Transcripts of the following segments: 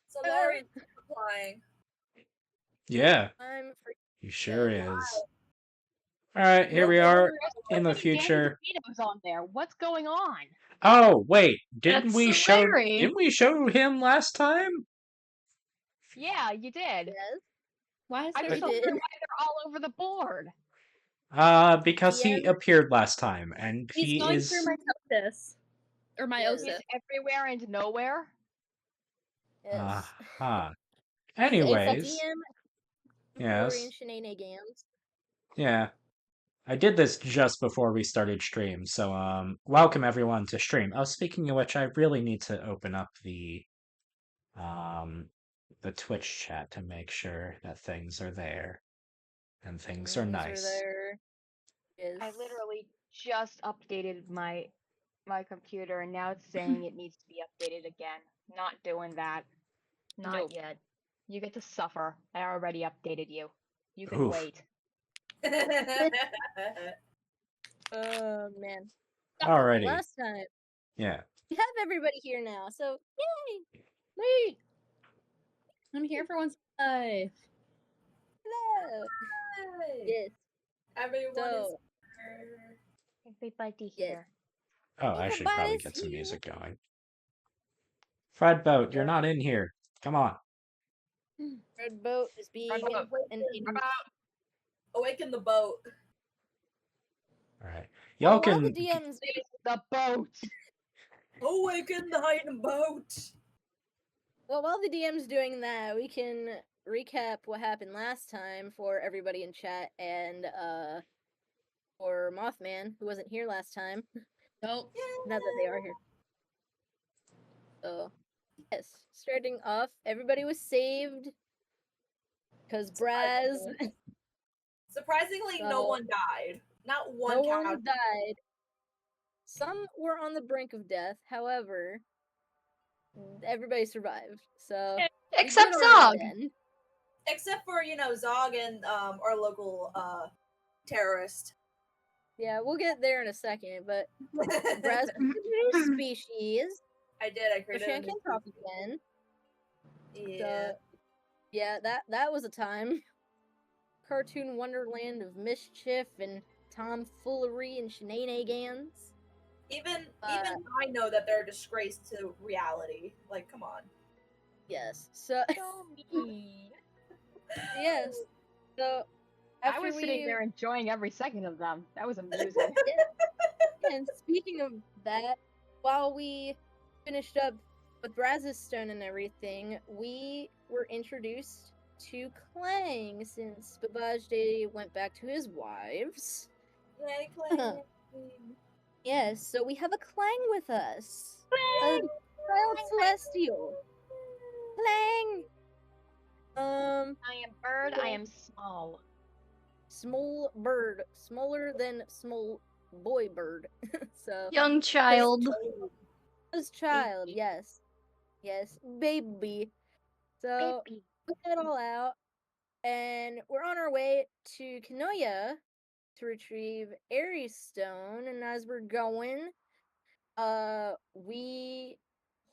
Solari's replying. Yeah, I'm he sure freaking is. Alright, here we are in the future. DeVito's on there. What's going on? Oh, wait, That's Larry. didn't we show him last time? Yeah, you did. Yes. Why is I'm there so did. why they're all over the board. Because he DM appeared last time, and He's he going is... through my Tokus. Or my Yes. He's Osith. everywhere and nowhere. Yes. Uh-huh. He's Anyways, DM yes, Florian Shenanigans. yeah. I did this just before we started stream, so welcome everyone to stream. Oh, speaking of which, I really need to open up the Twitch chat to make sure that things are there and things are nice. There. Yes. I literally just updated my computer and now it's saying it needs to be updated again. Not doing that. Not Nope. yet. You get to suffer. I already updated you. You can Oof. wait. Oh man. Alrighty. Last time Yeah. we have everybody here now, so yay! Wait. I'm here for once in my life. Hello. Yes. Everyone is So here. Everybody Yes. here. Oh, I should probably Everybody's get some here. music going. Fred Boat, you're not in here. Come on. Red boat is being Boat. Awaken the boat. Alright. Well, Y'all while the can... DMs The boat. Awaken the hidden boat. Well, while the DM's doing that, we can recap what happened last time for everybody in chat and for Mothman, who wasn't here last time. Nope. Now that they are here. So, yes, starting off, everybody was saved because Braz. Surprisingly, no So- one died. Not one No cow. one died. Some were on the brink of death. However, everybody survived. So we Except did our Zog. end. Except for, Zog and our local terrorist. Yeah, we'll get there in a second. But Braz introduced species. I did, I created Shan a can new talk species. again. Yeah. Yeah, that was a time. Cartoon wonderland of mischief and tomfoolery and shenanigans. Even I know that they're a disgrace to reality. Like, come on. Yes. So yes. So I after was sitting there enjoying every second of them. That was amusing. And speaking of that, while we finished up with Braz's stone and everything, we were introduced to Clang since Babajde went back to his wives. Yay, Clay. Yes, so we have a Clang with us. A child celestial. Clang! I am bird, I am small. Small bird. Smaller than small boy bird. So Young child. his child, Baby. yes. Yes, baby. So Baby. put that all out, and we're on our way to Kinoya to retrieve Ares Stone. And as we're going, we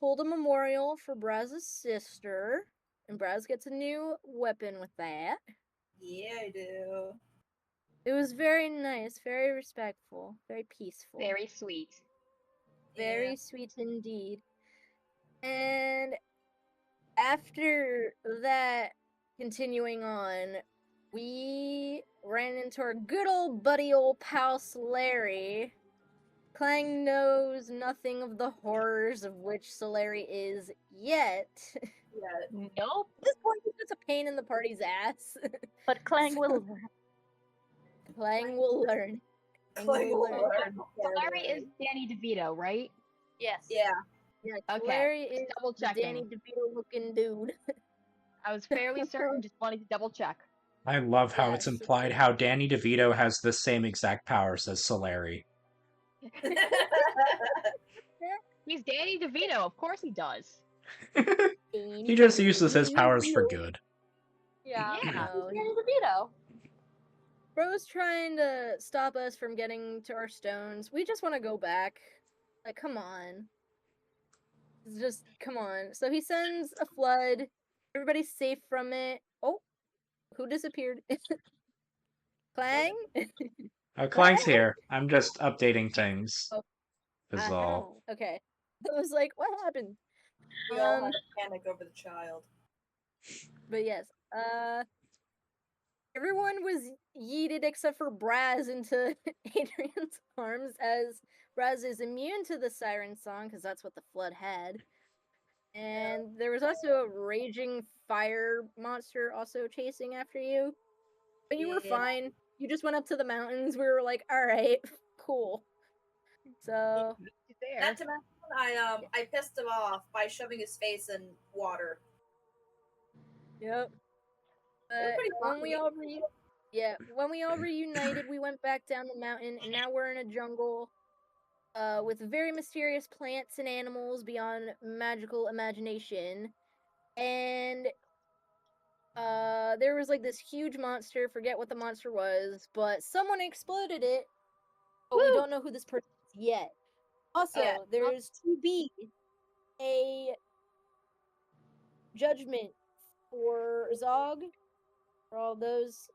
hold a memorial for Braz's sister, and Braz gets a new weapon with that. Yeah, I do. It was very nice, very respectful, very peaceful. Very sweet. Very Yeah. sweet indeed. And after that, continuing on, we ran into our good old buddy, old pal Solari. Clang knows nothing of the horrors of which Solari is yet. Yeah. Nope. At this point, he's just a pain in the party's ass. But Clang will. Clang will learn. Clay will learn. Larry is Danny DeVito, right? Yes. Yeah. Yeah, Okay, Larry just is double the checking. Danny DeVito looking dude. I was fairly certain, just wanted to double check. I love how it's Yes. implied how Danny DeVito has the same exact powers as Solari. He's Danny DeVito, of course he does. He just uses his powers for good. Yeah. Yeah. No, Danny DeVito. Bro's trying to stop us from getting to our stones. We just want to go back. Like, come on. It's just, come on. So he sends a flood. Everybody's safe from it. Oh, who disappeared? Clang? Clang's here. I'm just updating things. Oh, Is all. okay. I was like, what happened? We all had a panic over the child. But yes, everyone was yeeted except for Braz into Adrian's arms, as Braz is immune to the siren song because that's what the flood had. And there was also a raging fire monster also chasing after you. But you were Yeah. fine. You just went up to the mountains. We were like, all right, cool. So There. Not to mention, I pissed him off by shoving his face in water. yep. It was But pretty when we funny. all when we all reunited, we went back down the mountain, and now we're in a jungle, with very mysterious plants and animals beyond magical imagination, and there was like this huge monster. Forget what the monster was, but someone exploded it. But we don't know who this person is yet. Also, Yeah. there's to be a judgment for Zog, for all those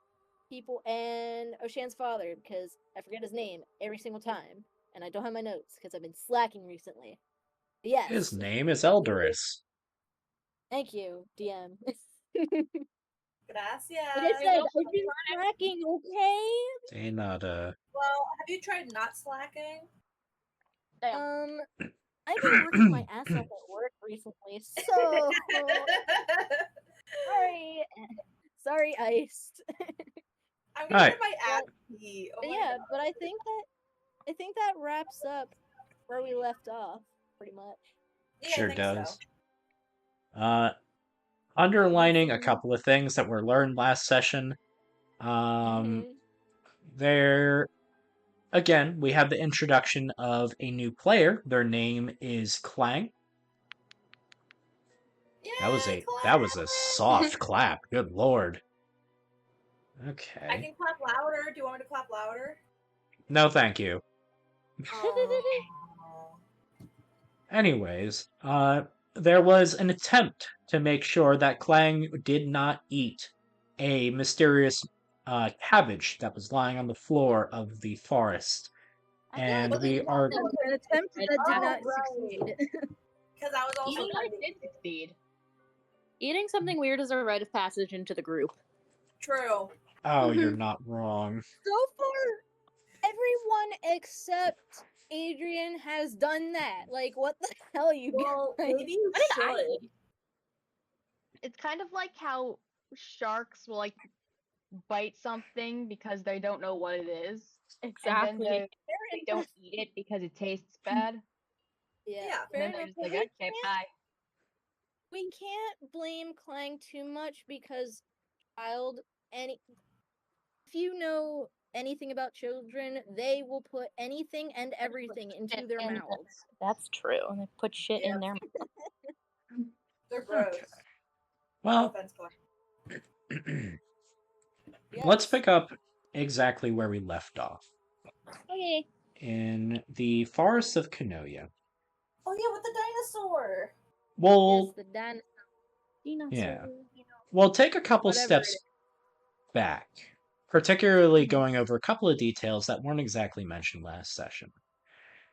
people, and Oshan's father, because I forget his name every single time, and I don't have my notes because I've been slacking recently. Yes. His name is Eldorus. Thank you, DM. Gracias. Like I said, I've been slacking, okay? De nada. Well, have you tried not slacking? I've been working my ass off at work recently, so sorry, iced. I'm Alright. gonna get my ass beat. Oh But my yeah, God. but I think that wraps up where we left off, pretty much. Yeah, Sure I think does. So. Underlining a Awesome. couple of things that were learned last session. There, again, we have the introduction of a new player. Their name is Clang. That was Yay, a soft clap. Good lord. I Okay. can clap louder. Do you want me to clap louder? No, thank you. Oh. Anyways, there was an attempt to make sure that Clang did not eat a mysterious cabbage that was lying on the floor of the forest. And Well, we are. An attempt that did not right. succeed. Because I was also Eating trying to did succeed. Eating something weird is a rite of passage into the group. True. Oh, you're not wrong. So far, everyone except Adrian has done that. Like, what the hell, you Well, guys? maybe you What did I should. eat? It's kind of like how sharks will like bite something because they don't know what it is, and Exactly. then they don't eat it because it tastes bad. Yeah, Yeah. fair And then they're enough. just But like, okay, bye. we can't blame Clang too much because child any if you know anything about children, they will put anything and everything into their in- mouths. That's true. And they put shit Yeah. in their They're gross. Okay. No Well, offense, Clark. let's Yes. pick up exactly where we left off. Okay. In the forest of Kinoya. Oh yeah, with the dinosaur. Well, Yes, the dinosaur. yeah. We'll take a couple Whatever steps it back, particularly going over a couple of details that weren't exactly mentioned last session.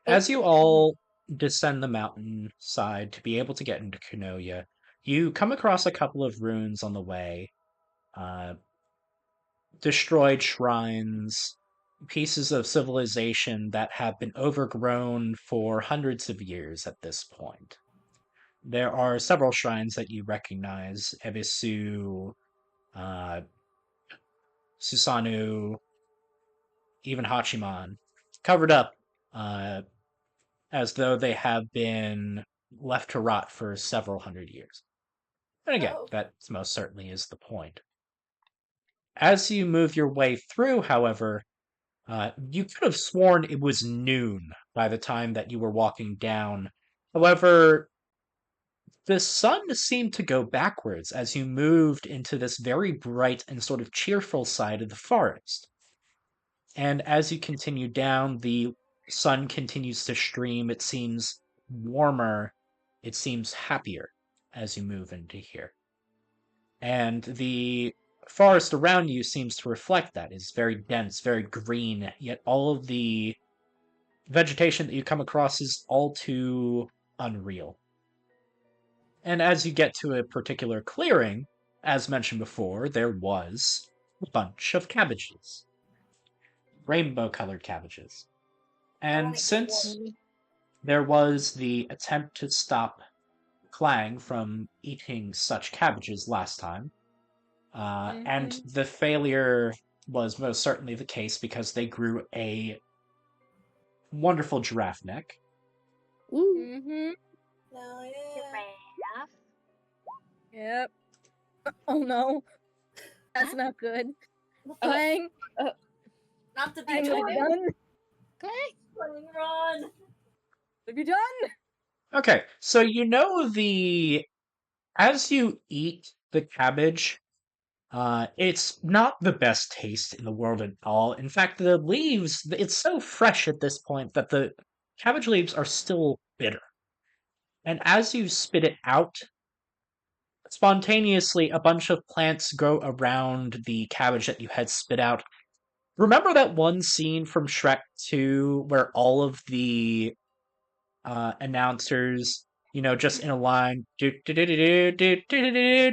As you all descend the mountain side to be able to get into Kinoya, you come across a couple of ruins on the way, destroyed shrines, pieces of civilization that have been overgrown for hundreds of years at this point. There are several shrines that you recognize: Ebisu, Susanoo, even Hachiman, covered up as though they have been left to rot for several hundred years. And again, Oh. that most certainly is the point. As you move your way through, however, you could have sworn it was noon by the time that you were walking down. However, the sun seemed to go backwards as you moved into this very bright and sort of cheerful side of the forest. And as you continue down, the sun continues to stream. It seems warmer it seems happier as you move into here. And the forest around you seems to reflect that. It's very dense, very green, yet all of the vegetation that you come across is all too unreal. And as you get to a particular clearing, as mentioned before, there was a bunch of cabbages. Rainbow-colored cabbages. And wanna eat since one. there was the attempt to stop Clang from eating such cabbages last time, and the failure was most certainly the case because they grew a wonderful giraffe neck. Ooh. Mm-hmm. Hell yeah. Giraffe. Yep. Oh no. That's Huh? not good. What Uh, the Clang, Not to be Clang, have you done. done? Clang, run. Have you done? Okay, so as you eat the cabbage, it's not the best taste in the world at all. In fact, the leaves, it's so fresh at this point that the cabbage leaves are still bitter. And as you spit it out, spontaneously a bunch of plants grow around the cabbage that you had spit out. Remember that one scene from Shrek 2 where all of the announcers, just in a line, do do do do do do do do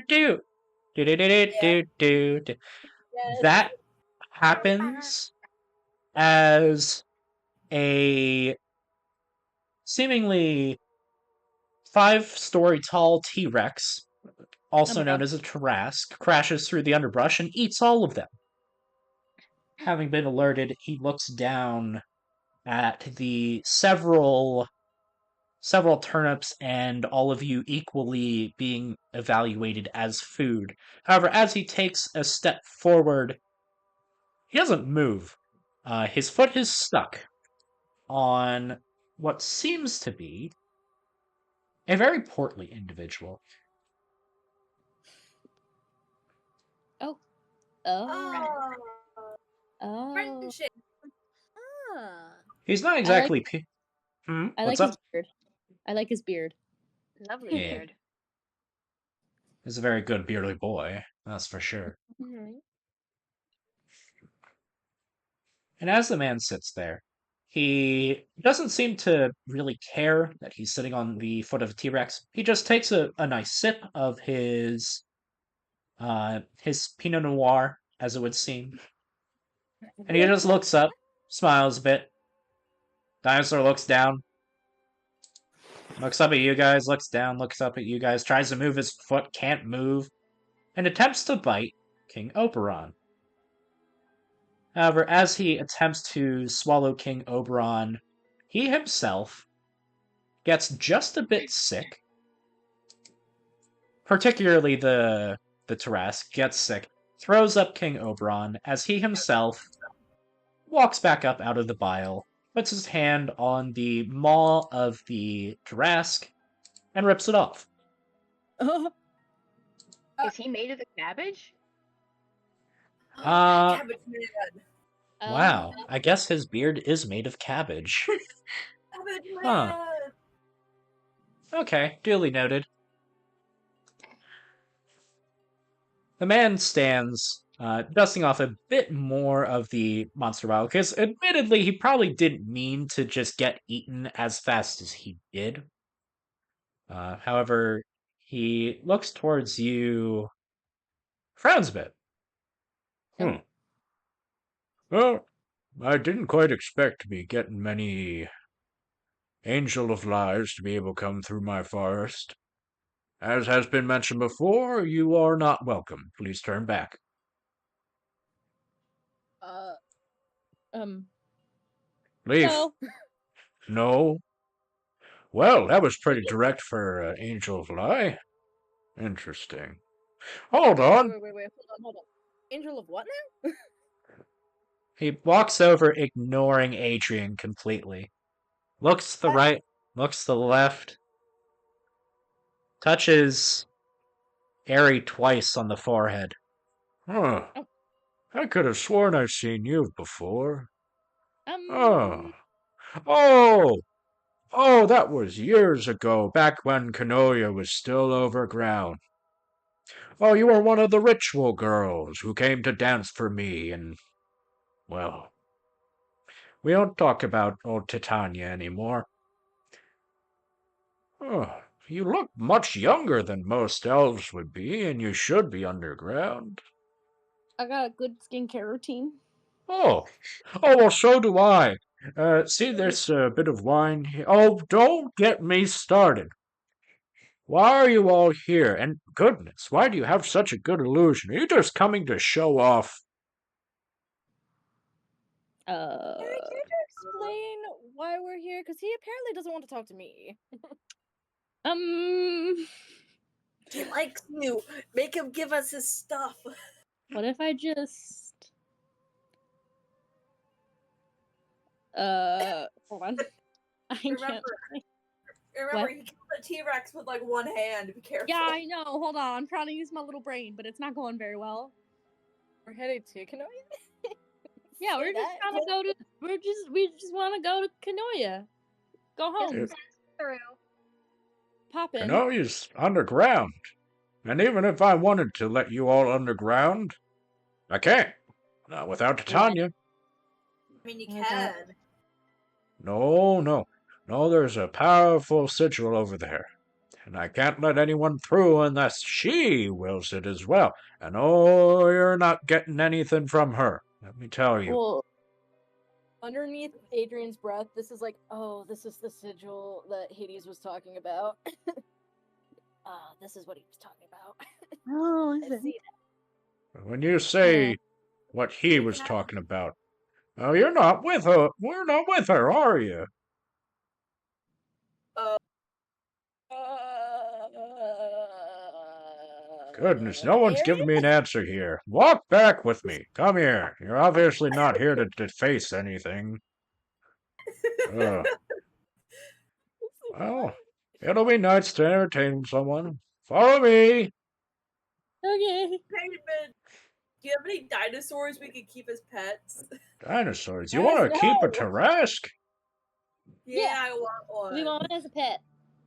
do do do Yeah. do do do. Yes. That happens as a seemingly 5-story tall T-Rex, Oh also my known god. as a Tarrasque, crashes through the underbrush and eats all of them. Having been alerted, he looks down at the several turnips and all of you equally being evaluated as food. However, as he takes a step forward, he doesn't move. His foot is stuck on what seems to be a very portly individual. Oh. Oh. Oh. Friendship. Ah. He's not I exactly... like What's his up? beard. I like his beard. Lovely Yeah. beard. He's a very good beardly boy, that's for sure. Mm-hmm. And as the man sits there, he doesn't seem to really care that he's sitting on the foot of a T-Rex. He just takes a nice sip of his Pinot Noir, as it would seem. And he just looks up, smiles a bit. Dinosaur looks down, looks up at you guys, looks down, looks up at you guys, tries to move his foot, can't move, and attempts to bite King Oberon. However, as he attempts to swallow King Oberon, he himself gets just a bit sick. Particularly the Tarrasque gets sick, throws up King Oberon as he himself walks back up out of the bile, puts his hand on the maw of the Tarrasque, and rips it off. Oh. Is he made of the cabbage? Cabbage man. Wow, I guess his beard is made of cabbage. Cabbage Huh. man. Okay, duly noted. The man stands, dusting off a bit more of the monster bile, because admittedly, he probably didn't mean to just get eaten as fast as he did. However, he looks towards you, frowns a bit. Oh. Well, I didn't quite expect to be getting many angel of lies to be able to come through my forest. As has been mentioned before, you are not welcome. Please turn back. Uh. Leave. No. No. Well, that was pretty direct for angel of lie. Interesting. Hold on. Wait. Hold on. Angel of what now? He walks over, ignoring Adrian completely. Looks to the right, looks to the left. Touches Airy twice on the forehead. Huh. Oh. I could have sworn I've seen you before. Um. Oh. Oh! Oh, that was years ago, back when Kinoya was still overground. Oh, you were one of the ritual girls who came to dance for me, and, well, we don't talk about old Titania anymore. Oh, you look much younger than most elves would be, and you should be underground. I got a good skincare routine. Oh, well, so do I. See, there's a bit of wine here. Oh, don't get me started. Why are you all here? And goodness, why do you have such a good illusion? Are you just coming to show off? Can I explain why we're here? Because he apparently doesn't want to talk to me. He likes you. Make him give us his stuff. What if I just hold on. I Remember, can't. remember, What? he killed a T-Rex with like one hand. Be careful. Yeah, I know. Hold on. I'm trying to use my little brain, but it's not going very well. We're headed to Kinoya? Yeah, we're just trying to go to. We just want to go to Kinoya. Go home. It- Through. Pop in. Kinoya's underground. And even if I wanted to let you all underground, I can't. Not without Titania. I mean, you Oh my can. No, there's a powerful sigil over there. And I can't let anyone through unless she wills it as well. And oh, you're not getting anything from her, let me tell you. Well, underneath Adrian's breath, this is like, oh, this is the sigil that Hades was talking about. This is what he was talking about. Oh, I see When you say what he was talking about, oh, you're not with her. We're not with her, are you? Goodness, no one's giving me an answer here. Walk back with me. Come here. You're obviously not here to face anything. Well, it'll be nice to entertain someone. Follow me. Okay. David, do you have any dinosaurs we could keep as pets? Dinosaurs. You want to keep a Tarrasque? Yeah, I want one. We want it as a pet.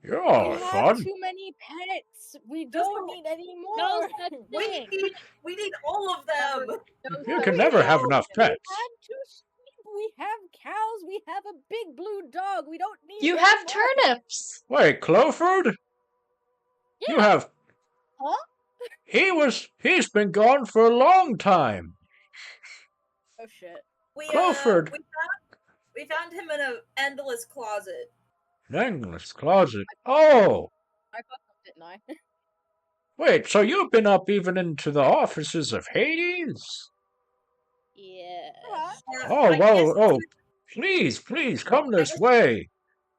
You're all We have fun. too many pets. We Just don't the- need any more. No such thing. We need all of them. You can never have enough pets. We have 2 sheep. We have cows. We have a big blue dog. We don't need. You any have more. turnips. Wait, Cloford? You have... Huh? He's been gone for a long time. Oh shit. Cloford. We found him in an endless closet. Endless closet. Oh! I fucked up, didn't I? Wait, so you've been up even into the offices of Hades? Yeah. Oh, I well, guess please, come this guess- way.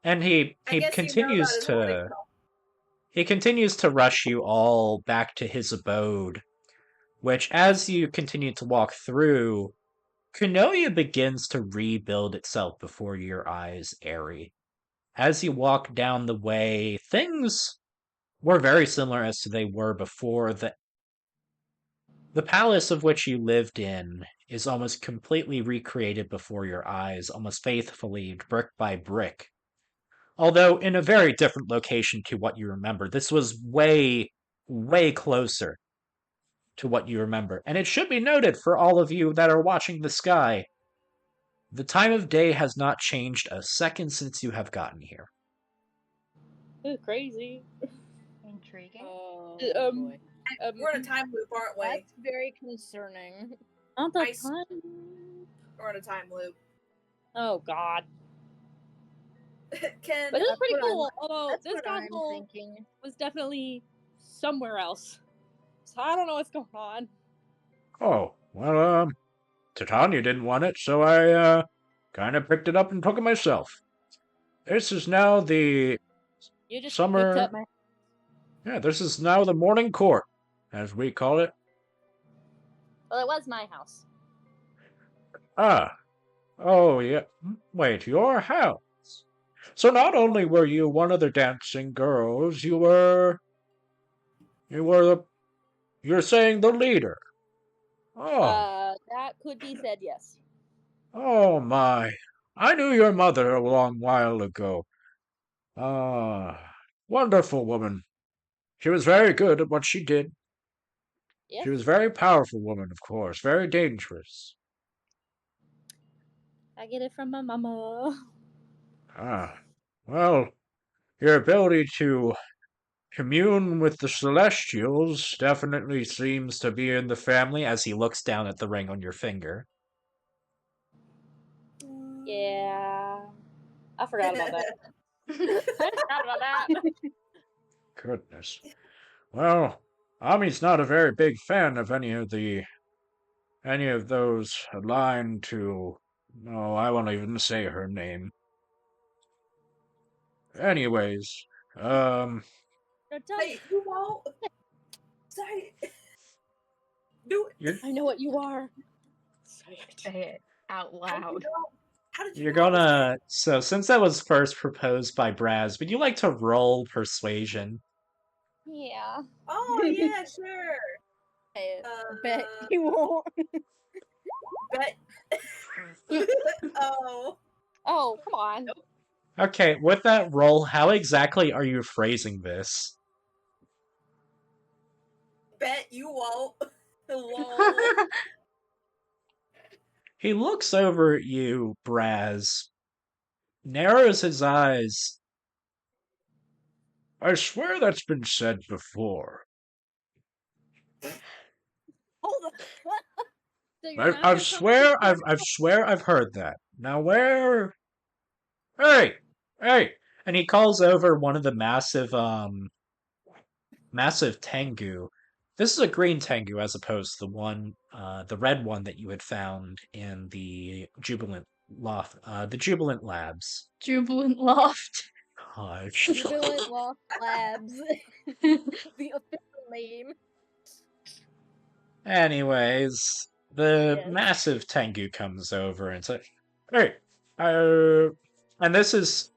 And he I guess continues you know that is to... He continues to rush you all back to his abode, which, as you continue to walk through, Kinoya begins to rebuild itself before your eyes, Airy. As you walk down the way, things were very similar as to they were before. The palace of which you lived in is almost completely recreated before your eyes, almost faithfully, brick by brick. Although in a very different location to what you remember. This was way, way closer to what you remember. And it should be noted for all of you that are watching the sky, the time of day has not changed a second since you have gotten here. Ooh, crazy. Intriguing. Oh Um, boy. we're in a time loop, aren't we? That's very concerning. On the I s- time. We're in a time loop. Oh God. Can But it was That's pretty what I'm- cool. Although That's this what I'm console thinking. was definitely somewhere else. So I don't know what's going on. Oh, well, Titania didn't want it, so I, kind of picked it up and took it myself. This is now the You just Summer- picked up my. Yeah, this is now the morning court, as we call it. Well, it was my house. Ah. Oh, yeah. Wait, your house. So not only were you one of the dancing girls, you're saying the leader. Oh. That could be said, yes. Oh my. I knew your mother a long while ago. Wonderful woman. She was very good at what she did. Yes. She was a very powerful woman, of course, very dangerous. I get it from my mama. Well, your ability to commune with the Celestials definitely seems to be in the family as he looks down at the ring on your finger. Yeah. I forgot about that. I forgot about that. Goodness. Well, Ami's not a very big fan of any of those aligned to. Oh, I won't even say her name. Anyways, No, don't. Say, you won't. Say. Do it. I know what you are. Say it out How did you loud. know? How did you you're know? gonna. So, since that was first proposed by Braz, would you like to roll persuasion? Yeah. Oh, yeah, sure. I bet you won't. Bet. Oh. Oh, come on. Okay, with that roll, how exactly are you phrasing this? Bet you won't. Lol. He looks over at you, Braz, narrows his eyes. I swear that's been said before. Hold on. So you're not I gonna swear I've heard that. Now where? Hey, hey! And he calls over one of the massive Tengu. This is a green Tengu as opposed to the red one that you had found in the Jubilant Labs. Jubilant Loft. Gosh. Jubilant Lost Labs. The official name. Anyways, the Yes. massive Tengu comes over and says, "Hey, and this is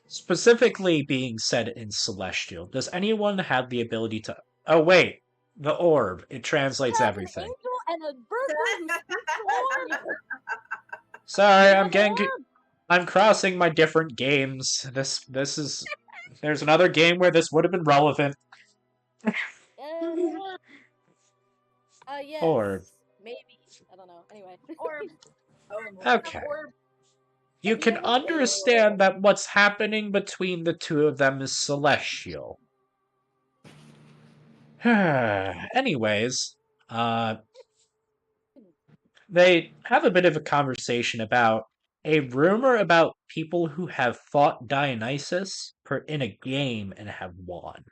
specifically being said in Celestial. Does anyone have the ability to? Oh wait, the orb. It translates Have everything. An angel and a birthday who speaks orb. Sorry, Orb. I'm crossing my different games. This is. There's another game where this would have been relevant. Yes. Orb. Maybe. I don't know. Anyway. Orb. Oh, my Okay. orb. You can understand that what's happening between the two of them is celestial. Anyways, they have a bit of a conversation about a rumor about people who have fought Dionysus in a game and have won.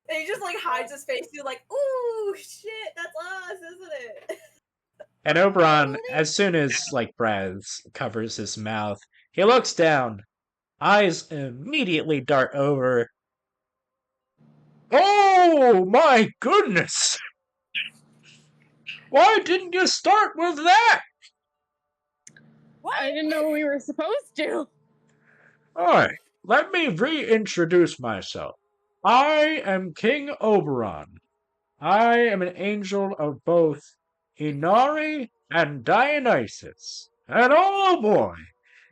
And he just like hides his face. You're like, ooh, shit, that's us, isn't it? And Oberon, as soon as Braz covers his mouth, he looks down. Eyes immediately dart over. Oh my goodness! Why didn't you start with that? What? I didn't know we were supposed to. Alright, let me reintroduce myself. I am King Oberon. I am an angel of both Inari and Dionysus. And oh boy,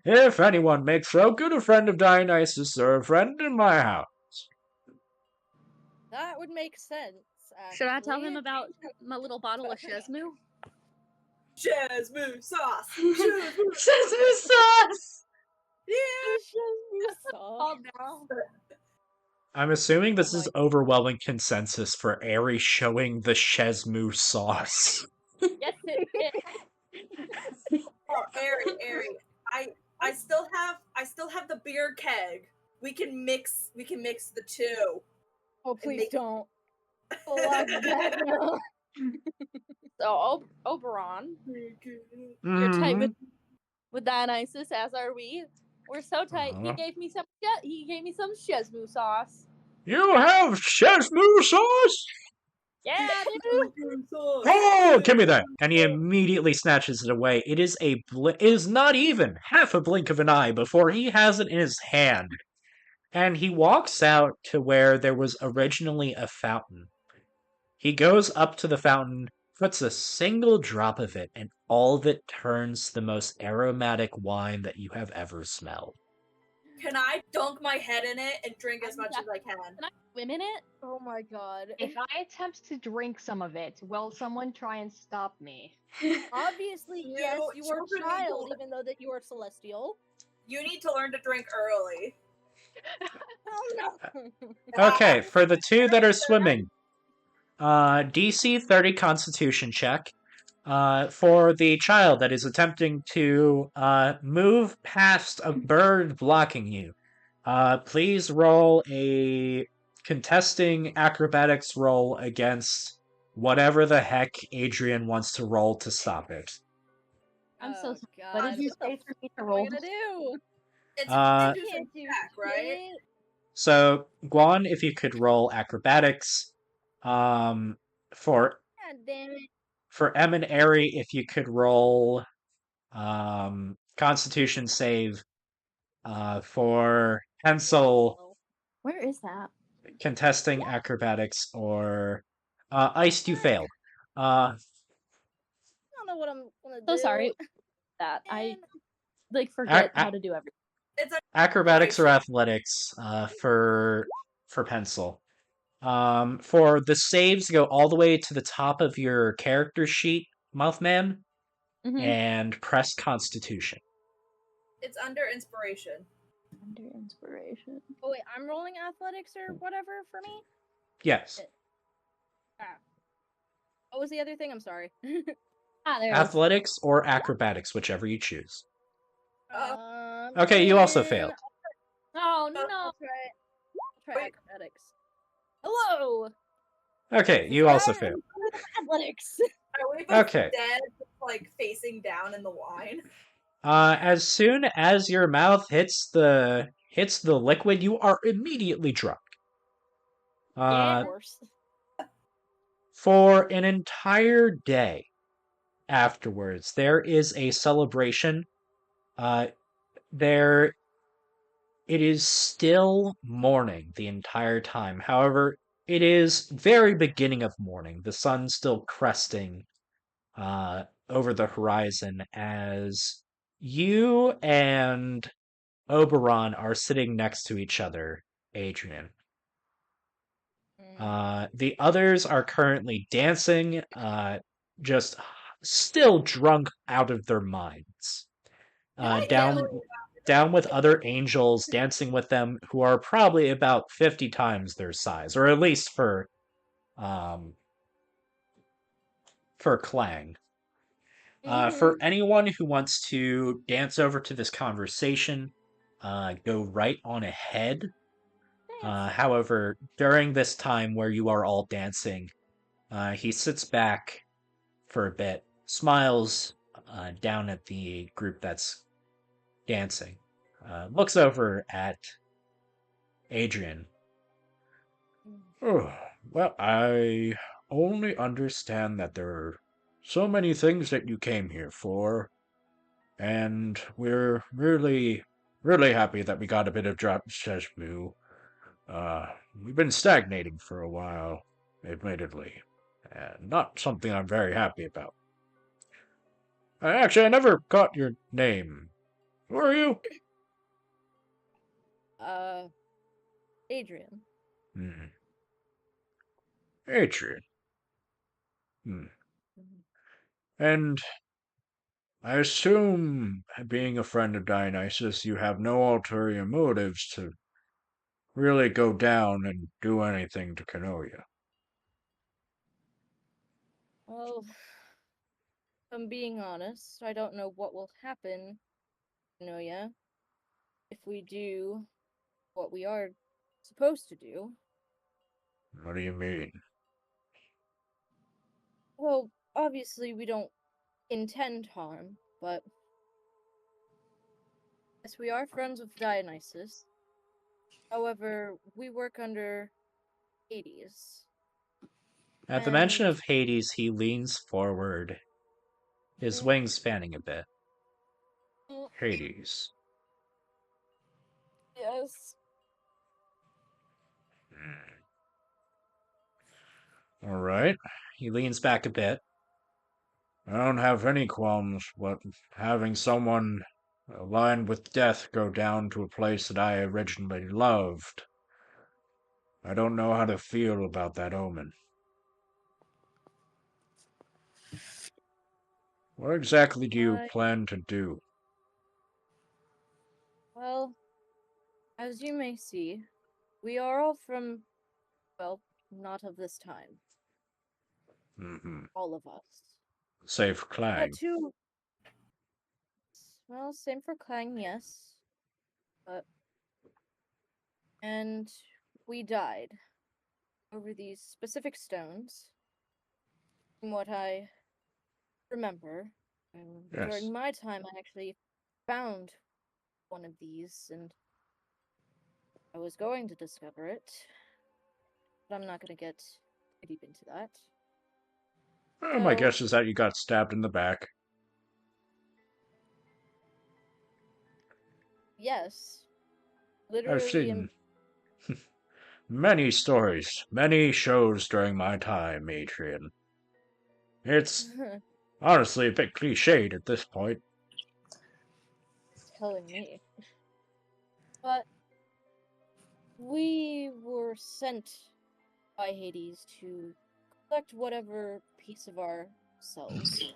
if anyone makes so good a friend of Dionysus, they're a friend in my house. That would make sense. Actually. Should I tell him about my little bottle of Shesmu? Shesmu sauce. Shesmu sauce. Yeah. Shesmu sauce. Oh no. I'm assuming this is overwhelming consensus for Aerie showing the Shesmu sauce. Yes, it is. Oh, Aerie. I still have the beer keg. We can mix the two. Oh, please don't. Oh, no. So, Oberon, you're tight with Dionysus, as are we. We're so tight. He gave me some Shesmu sauce. You have Shesmu sauce? Yeah, dude. Oh, give me that! And he immediately snatches it away. It is not even half a blink of an eye before he has it in his hand. And he walks out to where there was originally a fountain. He goes up to the fountain, puts a single drop of it, and all of it turns to the most aromatic wine that you have ever smelled. Can I dunk my head in it and drink as much as I can? Can I swim in it? Oh my god. If I attempt to drink some of it, will someone try and stop me? Obviously, You yes, you are a children need to child, learn- even though that you are celestial. You need to learn to drink early. Oh no. Okay, for the two that are swimming, DC 30 Constitution check. For the child that is attempting to move past a bird blocking you, please roll a contesting acrobatics roll against whatever the heck Adrian wants to roll to stop it. I'm so Oh, sorry. god. What did you the say for me to fuck am I roll? gonna do? It's Uh, a constitution Can't do check, right? shit. So, Guan, if you could roll acrobatics. For God damn it. for Em and Airy, if you could roll Constitution save. For Pencil, Where is that? contesting acrobatics, or Iced, you failed. I don't know what I'm gonna do. So sorry that I Man. forget Ac- how to do everything. It's a Acrobatics or Right. athletics for Pencil. For the saves, go all the way to the top of your character sheet, Mothman, Mm-hmm. and press Constitution. It's under inspiration. Under inspiration. Oh wait, I'm rolling athletics or whatever for me? Yes. What was the other thing? I'm sorry. There it is. Athletics or acrobatics, whichever you choose. Okay, you also failed. Oh Uh, no. I'll try Wait. acrobatics. Hello. Okay, you also failed. Athletics. Are we both Okay. dead, like facing down in the wine? As soon as your mouth hits the liquid, you are immediately drunk. Yeah, of course. For an entire day afterwards, there is a celebration. There, it is still morning the entire time. However, it is very beginning of morning. The sun's still cresting over the horizon as you and Oberon are sitting next to each other, Adrian. The others are currently dancing, just still drunk out of their minds. Down with other angels dancing with them who are probably about 50 times their size, or at least for Clang. For anyone who wants to dance over to this conversation, go right on ahead. However, during this time where you are all dancing, he sits back for a bit, smiles down at the group that's dancing, looks over at Adrian. Oh, well, I only understand that there are so many things that you came here for, and we're really, really happy that we got a bit of drop Sheshbu. We've been stagnating for a while, admittedly, and not something I'm very happy about. Actually, I never caught your name. Who are you? Adrian. Adrian. And I assume, being a friend of Dionysus, you have no ulterior motives to really go down and do anything to Kinoya. Well, if I'm being honest, I don't know what will happen, Kinoya, if we do what we are supposed to do. What do you mean? Well, obviously we don't intend harm, but yes, we are friends with Dionysus. However, we work under Hades. At the mention And of Hades, he leans forward, his wings fanning a bit. Hades. yes. All right. He leans back a bit. I don't have any qualms, but having someone aligned with death go down to a place that I originally loved, I don't know how to feel about that omen. What exactly do you plan to do? Well, as you may see, we are all from, well, not of this time. Mm-hmm. All of us. Save Clang. Well, same for Clang, yes. But and we died over these specific stones. From what I remember, Yes. during my time, I actually found one of these, and I was going to discover it, but I'm not going to get too deep into that. My guess is that you got stabbed in the back. Yes. Literally. I've seen many stories, many shows during my time, Adrian. It's honestly a bit cliched at this point. Telling me. But we were sent by Hades to collect whatever piece of ourselves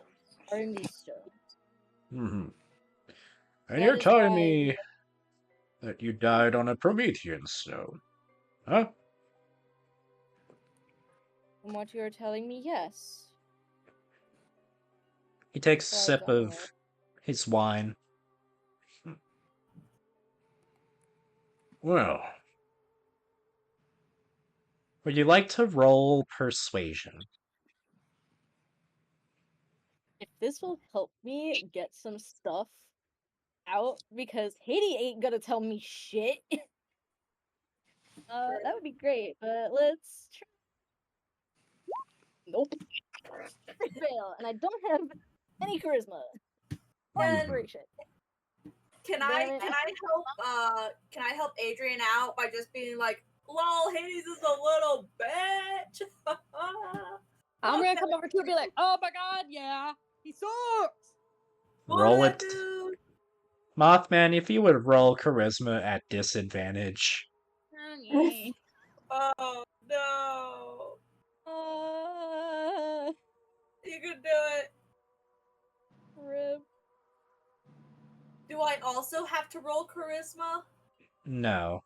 are in these stones. Mm-hmm. And That you're is telling why me that you died on a Promethean stone, huh? from what you're telling me, yes. He takes a Far as sip I know. of his wine. Well, would you like to roll persuasion? If this will help me get some stuff out, because Hades ain't gonna tell me shit. That would be great, but let's try. Nope. I fail, and I don't have any charisma or Can inspiration. can Damn I it. can I help Adrian out by just being like, lol, Hades is a little bitch. I'm gonna come over to her and be like, oh my god, yeah, he sucks. Roll it. Dude. Mothman, if you would roll charisma at disadvantage. Okay. Oh no. You can do it. Rip. Do I also have to roll charisma? No.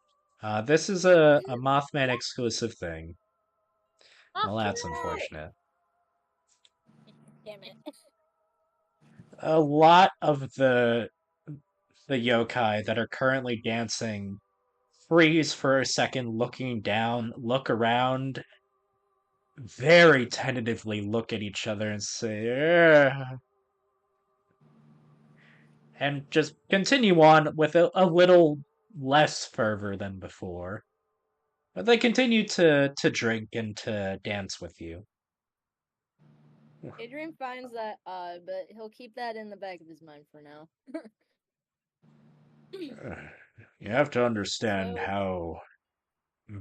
This is a Mothman exclusive thing. Well, that's unfortunate. Damn it. A lot of the yokai that are currently dancing freeze for a second, looking down, look around, very tentatively look at each other and say, "Ugh," and just continue on with a little less fervor than before. But they continue to drink and to dance with you. Adrian finds that odd, but he'll keep that in the back of his mind for now. You have to understand So- how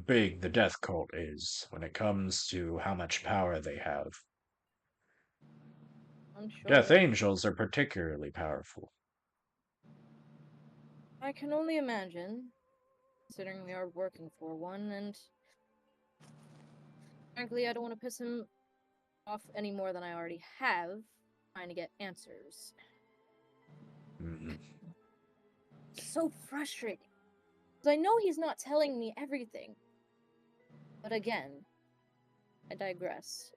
big the death cult is when it comes to how much power they have. I'm sure. Death angels are particularly powerful. I can only imagine, considering we are working for one, and frankly, I don't want to piss him off any more than I already have, trying to get answers. Mm-hmm. So frustrating. Because I know he's not telling me everything. But again, I digress.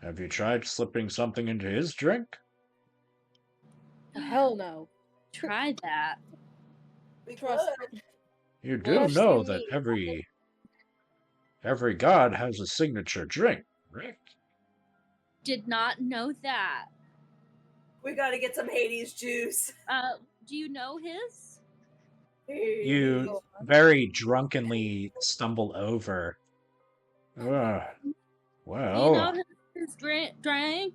Have you tried slipping something into his drink? Hell no. Try that. Trust. You do Trust know in that me. every god has a signature drink, right? Did not know that. We gotta get some Hades juice. Do you know his? You very drunkenly stumble over. Do you know Well, his drink? Hades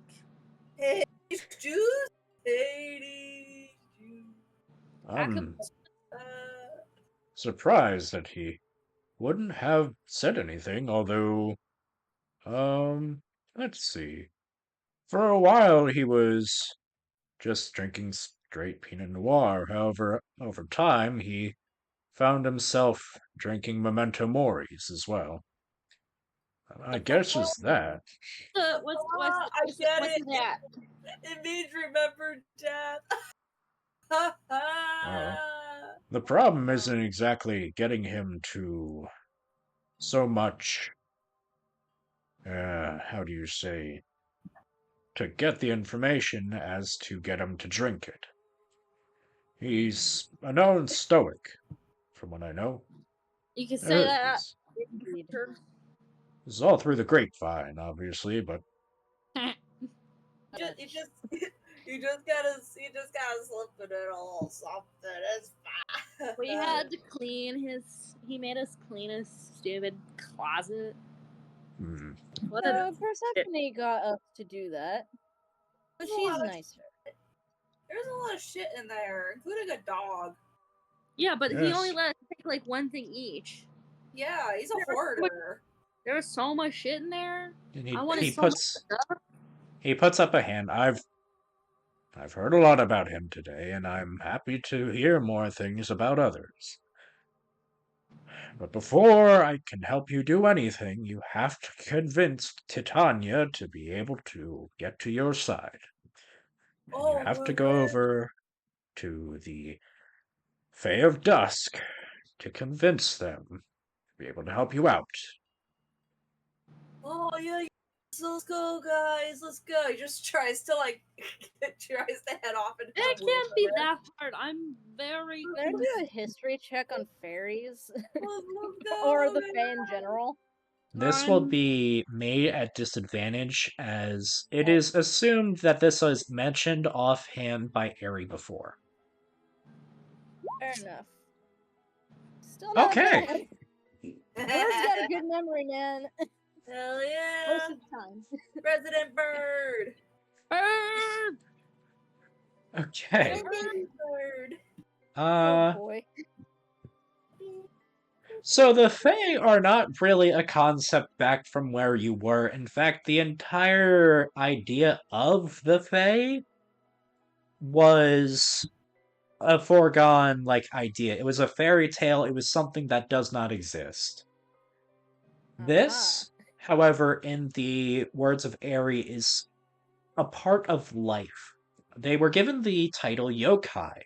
juice? Hades juice. I'm Uh, surprised that he wouldn't have said anything, although, let's see. For a while, he was just drinking straight Pinot Noir. However, over time, he found himself drinking Memento Moris as well. I guess it's that. I get what's it. that? It means remember death. The problem isn't exactly getting him to so much, how do you say, to get the information as to get him to drink it. He's a known stoic, from what I know. You can say that. Indeed. It's all through the grapevine, obviously, but You just gotta slip it in a little something. It's fine. We had to he made us clean his stupid closet. What a Persephone got us to do that. But she's nicer. There's a lot of shit in there, including a dog. Yeah, but he only Yes. let us take like one thing each. Yeah, he's a hoarder. There was so much shit in there. and I wanted he so much puts stuff. he puts up a hand. I've heard a lot about him today, and I'm happy to hear more things about others. But before I can help you do anything, you have to convince Titania to be able to get to your side. And you have to go over to the Fae of Dusk to convince them to be able to help you out. Oh yeah, let's go, guys. Let's go. He just tries to tries to head off and. It can't be that hard. I'm very. Can I do a history check on fairies? Let's go, or the Fae in general? This will be made at disadvantage, as it is assumed that this was mentioned offhand by Eri before. Fair enough. Still not Okay. bad. Bird's got a good memory, man. Hell yeah! Most of the time. President Bird. Bird. Okay. Bird. Oh boy. So the Fae are not really a concept back from where you were. In fact, the entire idea of the Fae was a foregone idea. It was a fairy tale. It was something that does not exist. This, however, in the words of Eri, is a part of life. They were given the title yokai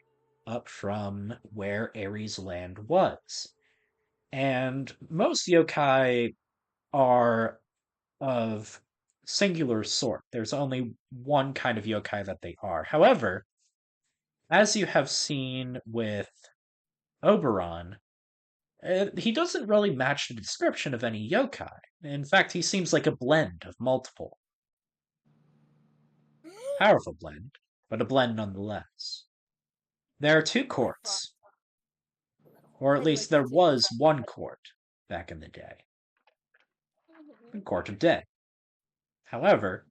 up from where Eri's land was. And most yokai are of singular sort. There's only one kind of yokai that they are. However, as you have seen with Oberon, he doesn't really match the description of any yokai. In fact, he seems like a blend of multiple. Powerful blend, but a blend nonetheless. There are two courts. Or at least there was one court back in the day. The Court of Day. However,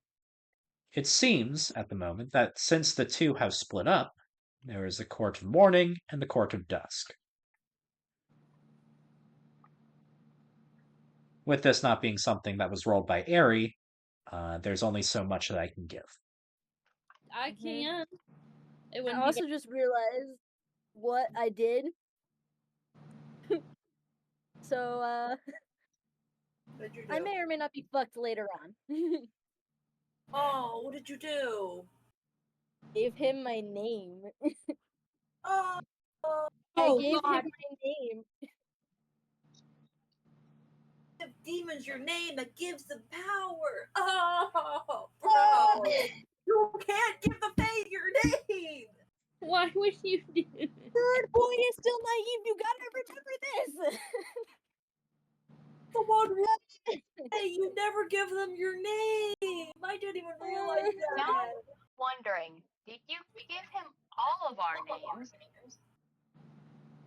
it seems at the moment that since the two have split up, there is the Court of Morning and the Court of Dusk. With this not being something that was rolled by Eri, there's only so much that I can give. I can't. I also just realized what I did. So, What did you do? I may or may not be fucked later on. Oh, what did you do? Gave him my name. Oh, I gave him my name. give demons your name that gives them power. Oh, bro. You can't give the Fae your name. Why would you do that? Bird boy is still naive. You gotta remember this. Come on, hey, you never give them your name. I didn't even realize that. Now I'm wondering, did you give him all of our names?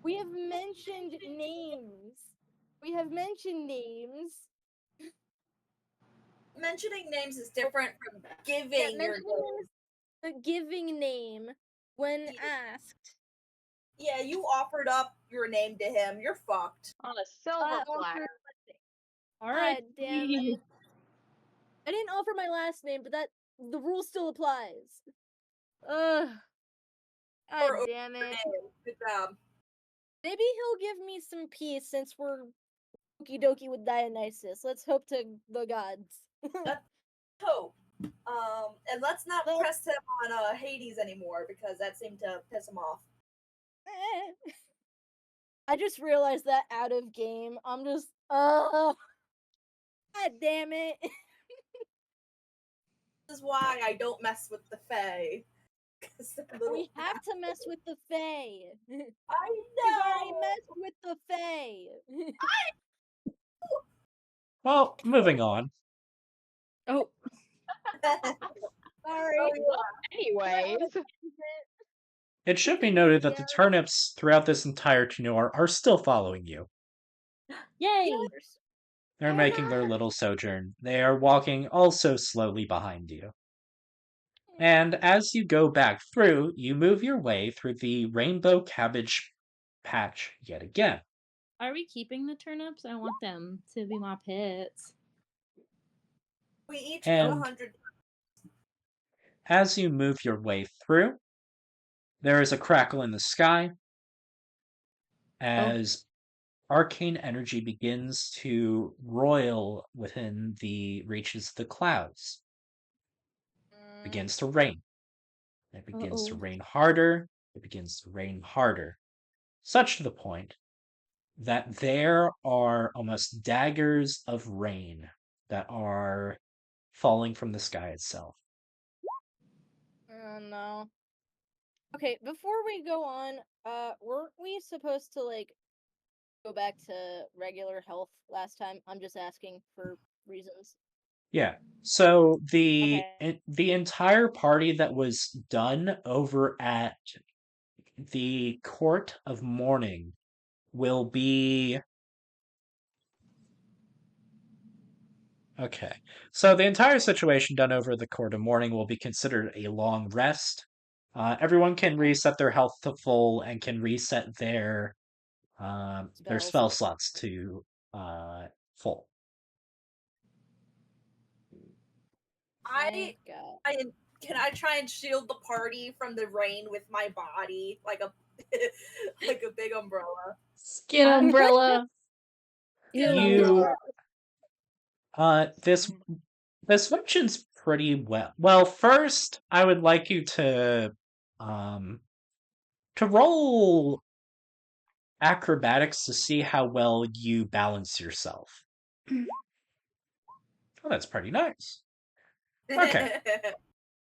We have mentioned names. Mentioning names is different from giving your name. The giving name when asked. Yeah, you offered up your name to him. You're fucked. On a silver platter. All right, damn it. I didn't offer my last name, but that the rule still applies. Ugh. God Or damn it. Good job. Maybe he'll give me some peace since we're okie dokie with Dionysus. Let's hope to the gods. Hope. And let's not press him on Hades anymore because that seemed to piss him off. I just realized that out of game. I'm just, God damn it. This is why I don't mess with the Fae. We have to mess with the Fae. I know. We've already messed with the Fae. Well, moving on. Oh, Sorry. Anyways, It should be noted that the turnips throughout this entire tenure are still following you. yay! They're making their little sojourn. They are walking also slowly behind you. And as you go back through, you move your way through the rainbow cabbage patch yet again. Are we keeping the turnips? I want them to be my pets. We each get And 100. as you move your way through, there is a crackle in the sky as arcane energy begins to roil within the reaches of the clouds. It begins to rain. It begins to rain harder. It begins to rain harder. Such to the point that there are almost daggers of rain that are falling from the sky itself. Oh no. Okay, before we go on, weren't we supposed to like go back to regular health last time? I'm just asking for reasons. Yeah. So the entire party that was done over at the Court of Mourning will be okay. So the entire situation done over the Court of Mourning will be considered a long rest. Everyone can reset their health to full and can reset their spell slots to full. Can I try and shield the party from the rain with my body like a like a big umbrella? Skin umbrella. You this functions pretty well. Well, first I would like you to roll acrobatics to see how well you balance yourself. Oh, that's pretty nice. Okay.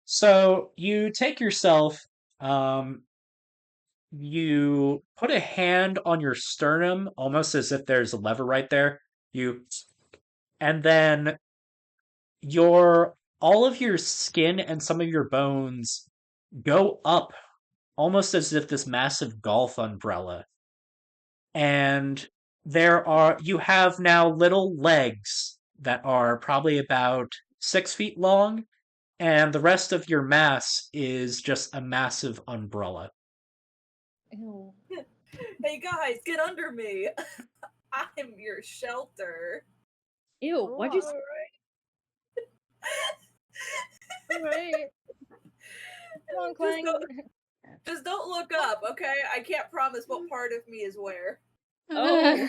So you take yourself, you put a hand on your sternum, almost as if there's a lever right there. And then all of your skin and some of your bones go up, almost as if this massive golf umbrella. And you have now little legs that are probably about 6 feet long, and the rest of your mass is just a massive umbrella. Ew. Hey guys, get under me. I'm your shelter. Ew, why'd you say Alright. Come on, Clang. Just don't look up, okay? I can't promise what part of me is where. Oh.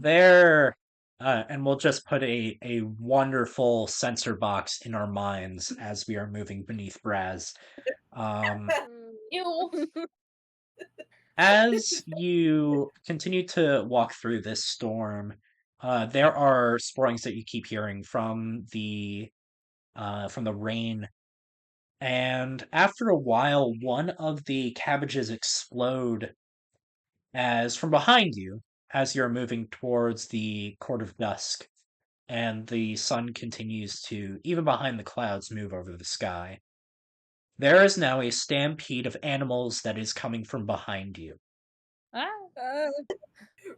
There, and we'll just put a wonderful sensor box in our minds as we are moving beneath Braz. Ew. As you continue to walk through this storm, there are sporings that you keep hearing from the rain. And after a while, one of the cabbages explode as from behind you, as you're moving towards the Court of Dusk, and the sun continues to, even behind the clouds, move over the sky. There is now a stampede of animals that is coming from behind you.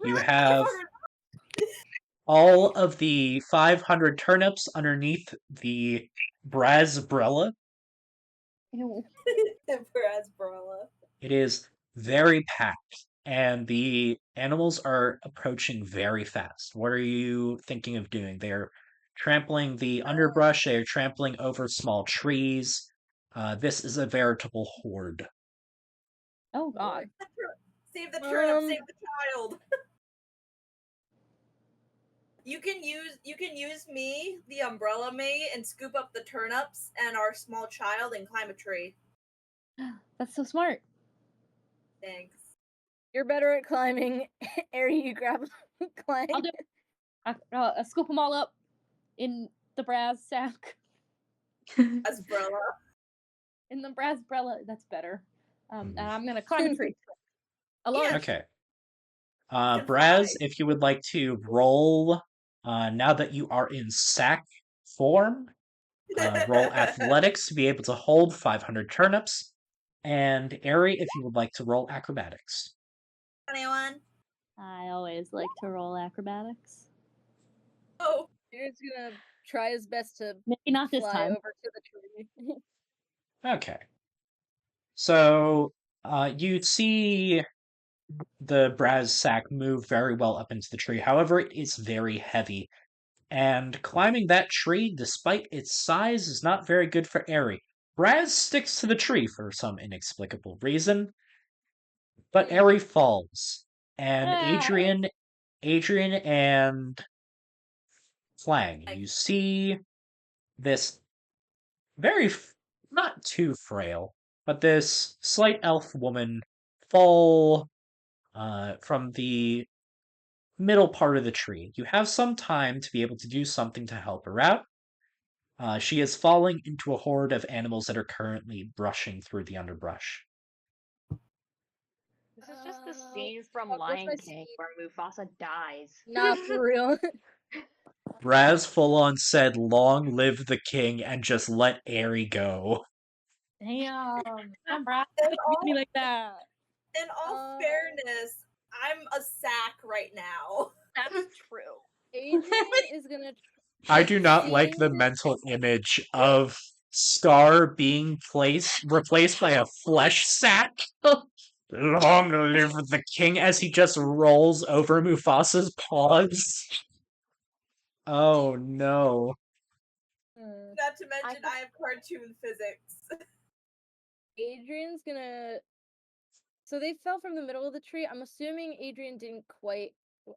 You have all of the 500 turnips underneath the Brazbrella. Brazbrella. It is very packed, and the animals are approaching very fast. What are you thinking of doing? They're trampling the underbrush. They are trampling over small trees. This is a veritable horde. Oh god. Save the turnip, Um, save the child. You can use me, the umbrella me, and scoop up the turnips and our small child and climb a tree. That's so smart. Thanks. You're better at climbing. Ari, you grab Clang. I'll do it. I scoop them all up in the brass sack. Umbrella. In the brass umbrella. That's better. And I'm gonna climb a tree. Alone. Yeah. Okay. Can Braz, fly. if you would like to roll, now that you are in sack form, roll athletics to be able to hold 500 turnips. And Ari, if you would like to roll acrobatics. 21. I always like to roll acrobatics. Oh. He's gonna try his best to Maybe not this fly time. over to the tree. Okay. So, you see the Braz sack move very well up into the tree. However, it is very heavy. And climbing that tree, despite its size, is not very good for Ari. Braz sticks to the tree for some inexplicable reason, but Ari falls. And Adrian and Flang, you see this very, not too frail, but this slight elf woman fall from the middle part of the tree. You have some time to be able to do something to help her out. She is falling into a horde of animals that are currently brushing through the underbrush. This is just the scene from what's Lion my King speed? where Mufasa dies. Not for real. Braz full on said, "Long live the king," and just let Ari go. Damn. I'm proud. In Don't all, beat me like that. in all fairness, I'm a sack right now. That's true. Adrian is gonna. I do not like the seeing- mental image of Scar being replaced by a flesh sack. Long live the king as he just rolls over Mufasa's paws. Oh no. Not to mention, I have cartoon physics. Adrian's gonna. So they fell from the middle of the tree. I'm assuming Adrian didn't quite.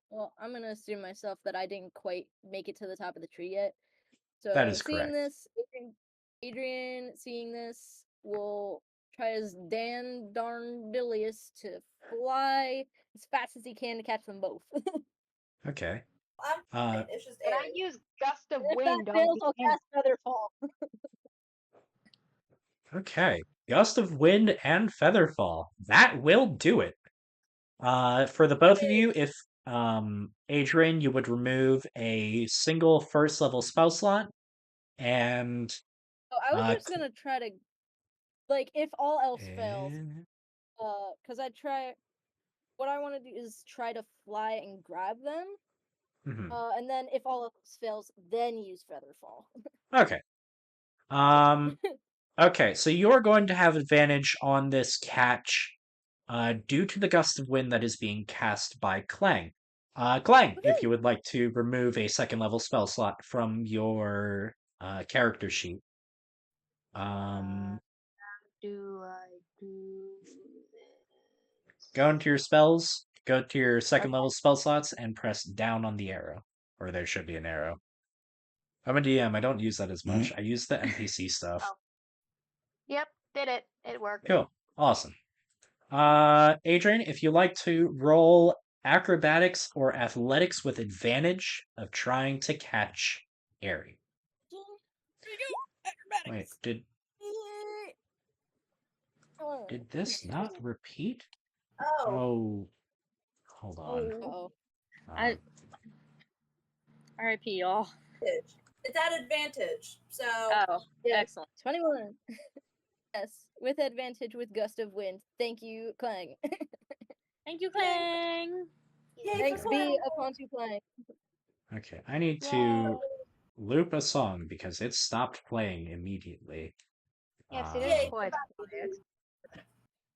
Well, I'm gonna assume myself that I didn't quite make it to the top of the tree yet. So That is seeing correct. this, Adrian seeing this will try his Dan Darndilius to fly as fast as he can to catch them both. Okay. I'm fine. It's just Can I Aries. use Gust of If Wind that on fails, the I'll end? cast Featherfall. Okay. Gust of Wind and Featherfall. That will do it. For the both of you, if Adrian, you would remove a single first level spell slot, and So I was just gonna try to, like, if all else fails, because what I want to do is try to fly and grab them, mhm. and then if all else fails, then use Featherfall. Okay. Okay, so you're going to have advantage on this catch, due to the gust of wind that is being cast by Clang. Clang, if you would like to remove a second level spell slot from your character sheet. Do I do this? Go into your spells, go to your second Okay. level spell slots, and press down on the arrow. Or there should be an arrow. I'm a DM, I don't use that as much. I use the NPC stuff. Oh. Yep, did it. It worked. Cool. Awesome. Adrian, if you like to roll acrobatics or athletics with advantage of trying to catch Ari. Wait, did this not repeat? Oh. Oh, hold on. Oh. R.I.P. y'all. It's at advantage, so. Oh, excellent. 21. Yes, with advantage with gust of wind. Thank you, Clang. Thank you, Clang. Yay, Thanks for be Clang. upon to Clang. Okay, I need to loop a song because it stopped playing immediately. Yes, it Yay, is quite quiet.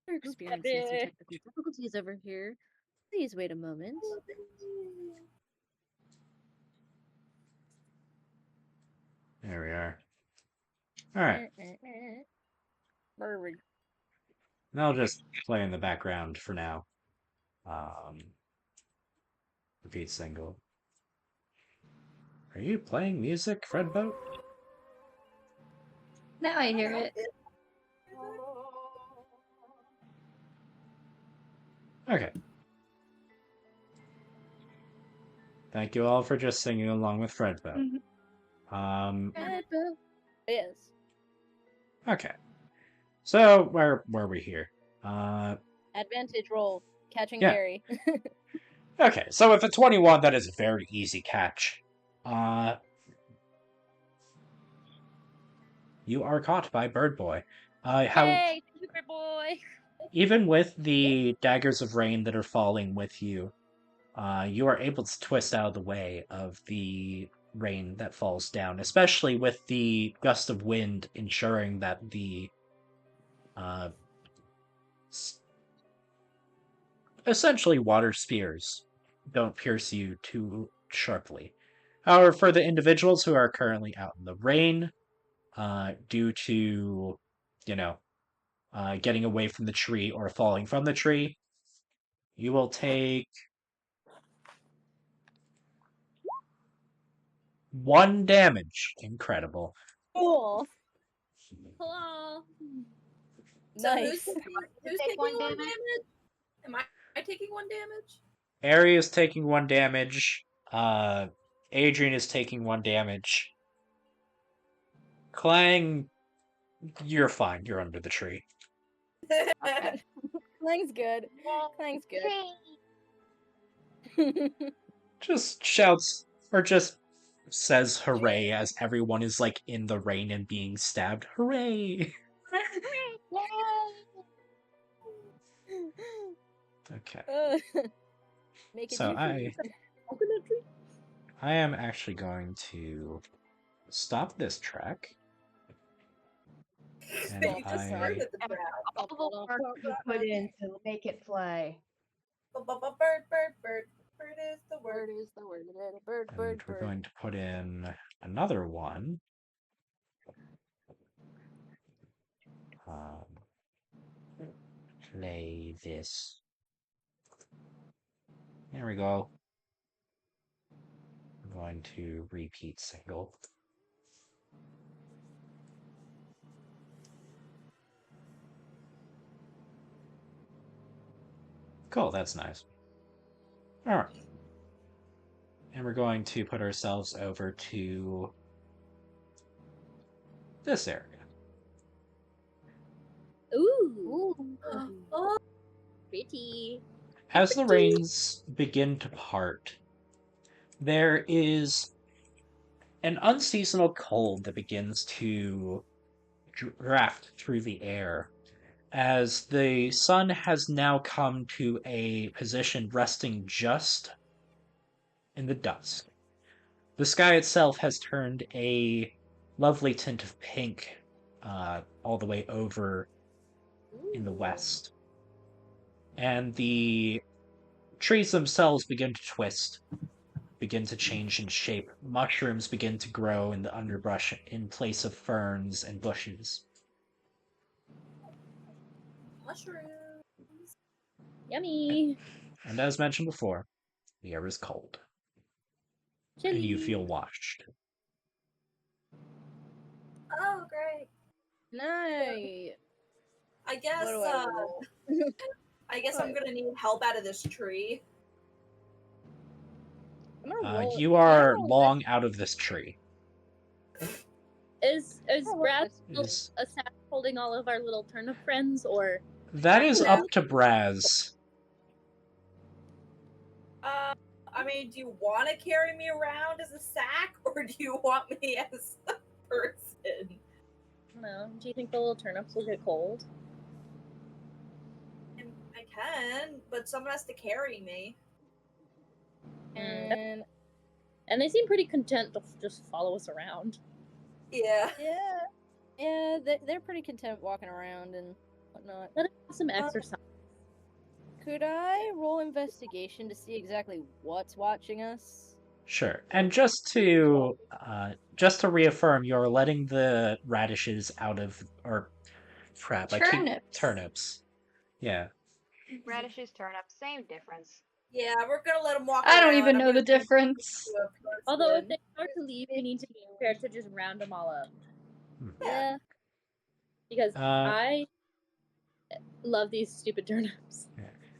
We're experiencing some technical difficulties over here. Please wait a moment. Alright. Perfect. I'll just play in the background for now. Repeat single. Are you playing music, Fredboat? Now I hear it. Okay. Thank you all for just singing along with Fredboat. Yes. Okay. So, where were we here? Advantage roll. Catching Yeah. Gary. Okay, so with a 21, that is a very easy catch. You are caught by Bird Boy. Yay, super boy. Even with the daggers of rain that are falling with you, you are able to twist out of the way of the rain that falls down, especially with the gust of wind ensuring that the essentially water spears don't pierce you too sharply. However, for the individuals who are currently out in the rain, due to, getting away from the tree or falling from the tree, you will take 1 damage. Incredible. Cool. Hello. So Nice. who's Take taking 1 1 damage? damage? Am I taking 1 damage? Ari is taking 1 damage. Adrian is taking 1 damage. Clang, you're fine. You're under the tree. Okay. Clang's good. Clang's Yay. good. Just shouts, or just says hooray as everyone is like in the rain and being stabbed. Hooray! Okay. Make it So juicy. I am actually going to stop this track. And You just started the trap. All the work you put in to make it play. Bird, bird, bird. Bird is the word. Bird is the word. Bird, and bird, we're bird. going to put in another one. Play this. There we go. I'm going to repeat single. Cool, that's nice. Alright. And we're going to put ourselves over to this area. Ooh, Oh, pretty. As the rains begin to part, there is an unseasonal cold that begins to draft through the air, as the sun has now come to a position resting just in the dusk. The sky itself has turned a lovely tint of pink all the way over in the west. And the trees themselves begin to twist, begin to change in shape. Mushrooms begin to grow in the underbrush in place of ferns and bushes. mushrooms. Yummy. And as mentioned before, the air is cold. Chilly. And you feel washed. Oh, great. Nice. I guess. What do I roll? I guess I'm gonna need help out of this tree. I'm gonna roll. You Can I are roll long out of this tree. Is Oh, Brad what still a sack holding all of our little turnip friends, or That is Yeah. up to Braz. I mean, do you want to carry me around as a sack, or do you want me as a person? I don't know? Do you think the little turnips will get cold? I can, but someone has to carry me. And And they seem pretty content to just follow us around. Yeah. yeah, they're pretty content walking around and whatnot. Let us have some exercise. Could I roll investigation to see exactly what's watching us? Sure. And just to reaffirm, you're letting the radishes out of, or crap, I keep turnips. Yeah. Radishes, turnips, same difference. Yeah, we're gonna let them walk I around. don't even I'm know gonna the difference. do a person. Although if they start to leave, we need to be prepared to just round them all up. Yeah. Because I love these stupid turnips.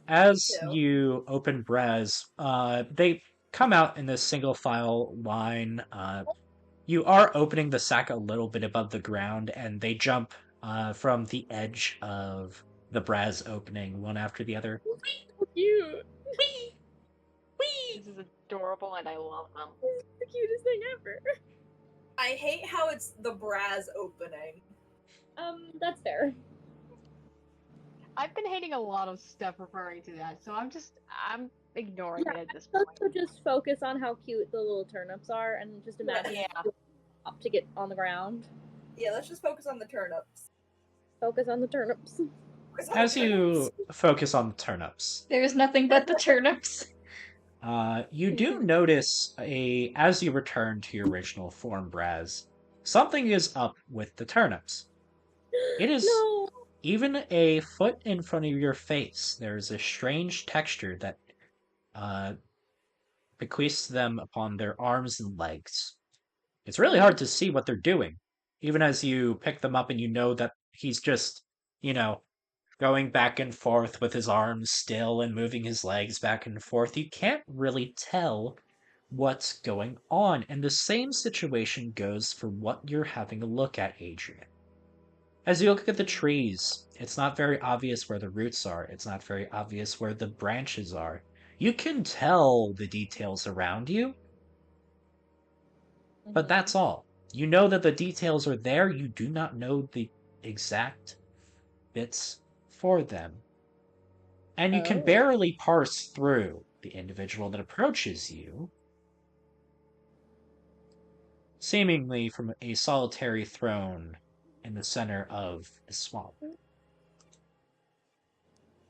As too. you open Braz, they come out in this single file line. You are opening the sack a little bit above the ground, and they jump from the edge of the Braz opening, one after the other. Cute. This is adorable and I love them. This is the cutest thing ever. I hate how it's the Braz opening. That's fair. I've been hating a lot of stuff referring to that, so I'm ignoring it at this Let's point. also just focus on how cute the little turnips are and just imagine Yeah. up to get on the ground. Yeah, let's just focus on the turnips. Focus on the turnips. As you focus on the turnips, There's nothing but the turnips. you do notice as you return to your original form, Braz, something is up with the turnips. It is No. even a foot in front of your face. There's a strange texture that bequeaths them upon their arms and legs. It's really hard to see what they're doing, even as you pick them up and you know that he's just, going back and forth with his arms still and moving his legs back and forth. You can't really tell what's going on. And the same situation goes for what you're having a look at, Adrian. As you look at the trees, it's not very obvious where the roots are. It's not very obvious where the branches are. You can tell the details around you, but that's all. You know that the details are there. You do not know the exact bits for them. And you can barely parse through the individual that approaches you, seemingly from a solitary throne in the center of a swamp.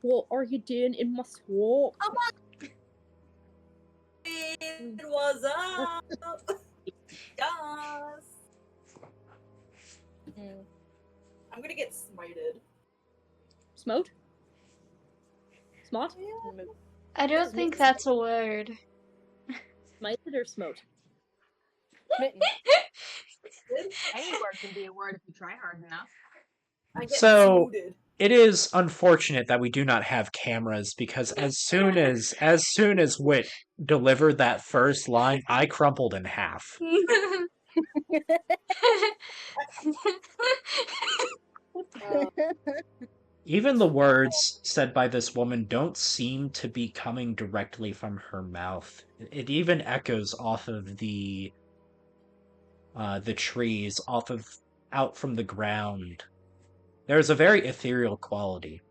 What are you doing in my swamp? It was up. Yes. I'm gonna get smited. Smote? Smot? I don't think that's a word. Smited or smote? Smitten. Any word can be a word if you try hard enough. I get So smooted. it is unfortunate that we do not have cameras, because as soon as Wit delivered that first line, I crumpled in half. Even the words said by this woman don't seem to be coming directly from her mouth. It even echoes off of the trees, out from the ground. There's a very ethereal quality.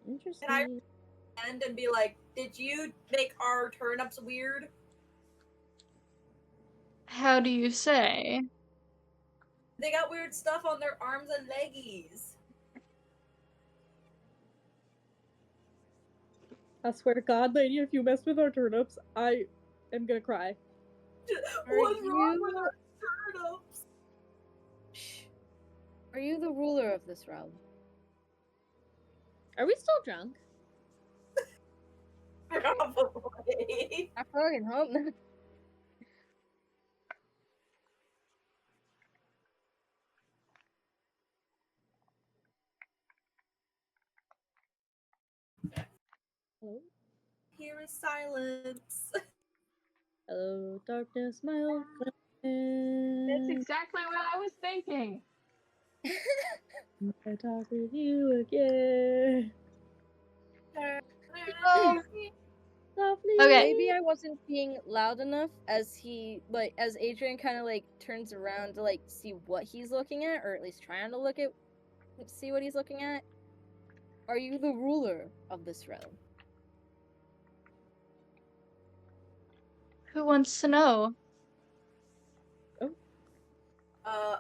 Interesting. Can I end and be like, did you make our turnips weird? How do you say? They got weird stuff on their arms and leggies. I swear to God, lady, if you mess with our turnips, I am gonna cry. What's wrong with our turnips? Are you the ruler of this realm? Are we still drunk? Probably. I fucking hope not. Hello? Here is silence. Hello, darkness, my old friend. That's exactly what I was thinking. I talk with you again. Softly. Okay. Maybe I wasn't being loud enough as Adrian kind of turns around to see what he's looking at, or at least trying to see what he's looking at. Are you the ruler of this realm? Who wants to know?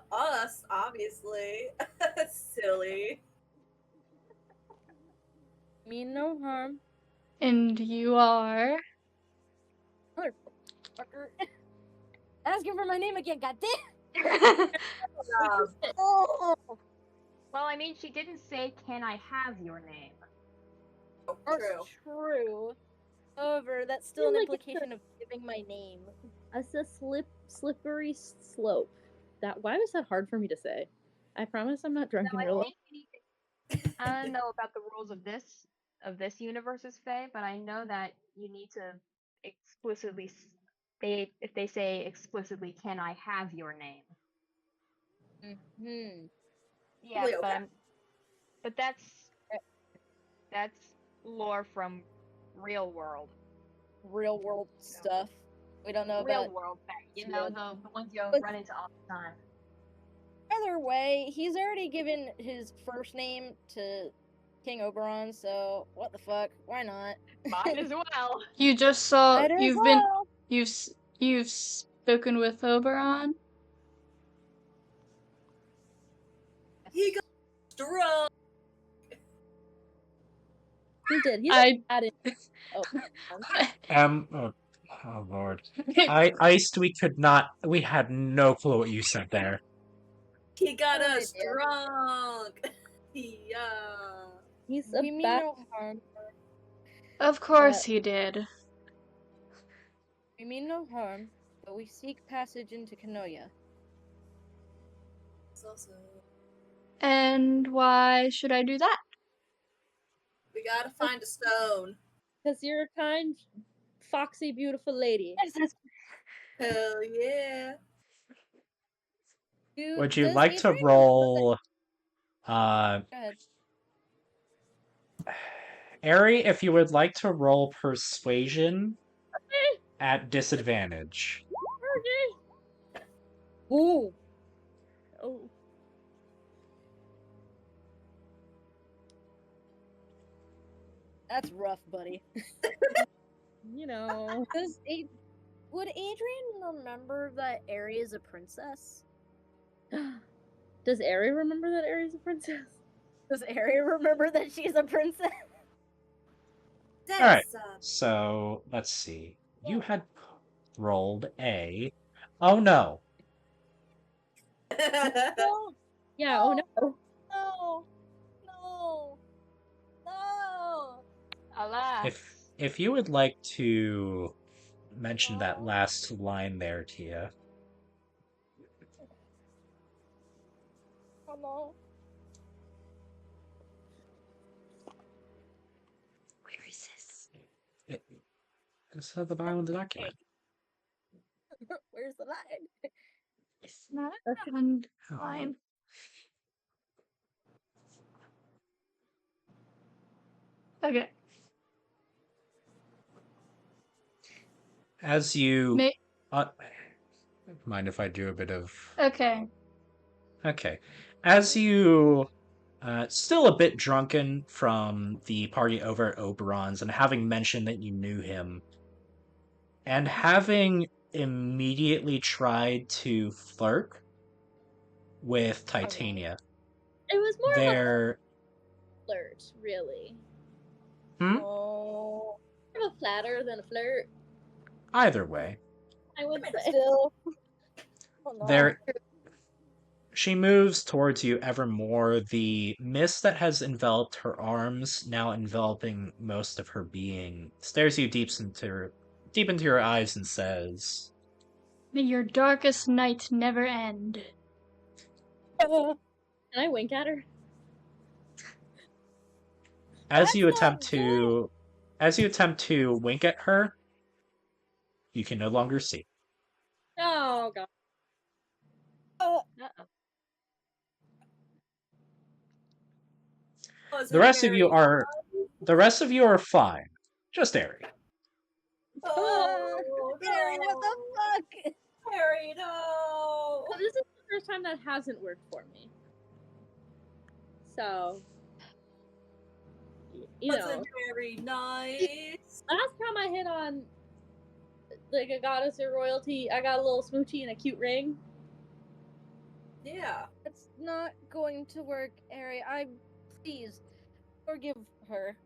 Us, obviously. Silly. Mean no harm. And you are? Motherfucker. Asking for my name again, goddamn. Um, Oh, Well, I mean, she didn't say, "Can I have your name?" that's true. true. However, that's still an Feel like it's implication of giving my name. It's a slippery slope. Why was that hard for me to say? I promise I'm not drunk No, in I real life. think you need to. I don't know about the rules of this universe's Fae, but I know that you need to explicitly state if they say explicitly, "Can I have your name?" Mm-hmm. Yeah, Probably okay. but that's lore from real world. Real world stuff. We don't know Real about. world Fae. You Yeah. know, the ones you But- run into all the time. Either way, he's already given his first name to King Oberon, so what the fuck? Why not? Might as well. You just saw. Might as well. You've spoken with Oberon. He got drunk. He did. He's I. bad in. Oh, Oh lord. Iced, we had no clue what you said there. He got Oh, us yeah. drunk. he's a We mean bad. no harm. Of course he did. We mean no harm, but we seek passage into Kinoya. It's also, And why should I do that? we gotta find a stone. Because you're a kind, foxy, beautiful lady. Hell yeah. Would you Does like to Adrian roll Go ahead. Ari, if you would like to roll persuasion at disadvantage. Ooh. Oh, That's rough, buddy. you know. Would Adrian remember that Ari is a princess? Does Ari remember that Ari's a princess? Does Ari remember that she's a princess? Alright, so let's see. You had rolled a. Oh no. No, Yeah. Oh no. no, no, no. Alas. If you would like to mention that last line there, Tia. Oh no. Where is this? It's at the bottom of the document. Where's the line? It's not on line. Okay. As you. Ma- Mind if I do a bit of. okay. Okay. As you. Still a bit drunken from the party over at Oberon's and having mentioned that you knew him, and having immediately tried to flirt with Titania. It was more of a There. flirt, really. Hmm? Oh, More of a flatter than a flirt. Either way. I would say. still. Oh, no. There. She moves towards you ever more, the mist that has enveloped her arms, now enveloping most of her being, stares you deep into your eyes and says, May your darkest night never end. Can I wink at her? as That's you not attempt to wink at her, you can no longer see. Oh god. Uh-oh. The rest of you are fine. Just Ari. Oh, Harry, what the fuck? Harry, no. So this is the first time that hasn't worked for me. So, you know, Wasn't very nice. last time I hit on like a goddess or royalty, I got a little smoochie and a cute ring. Yeah. It's not going to work, Ari. Please forgive her.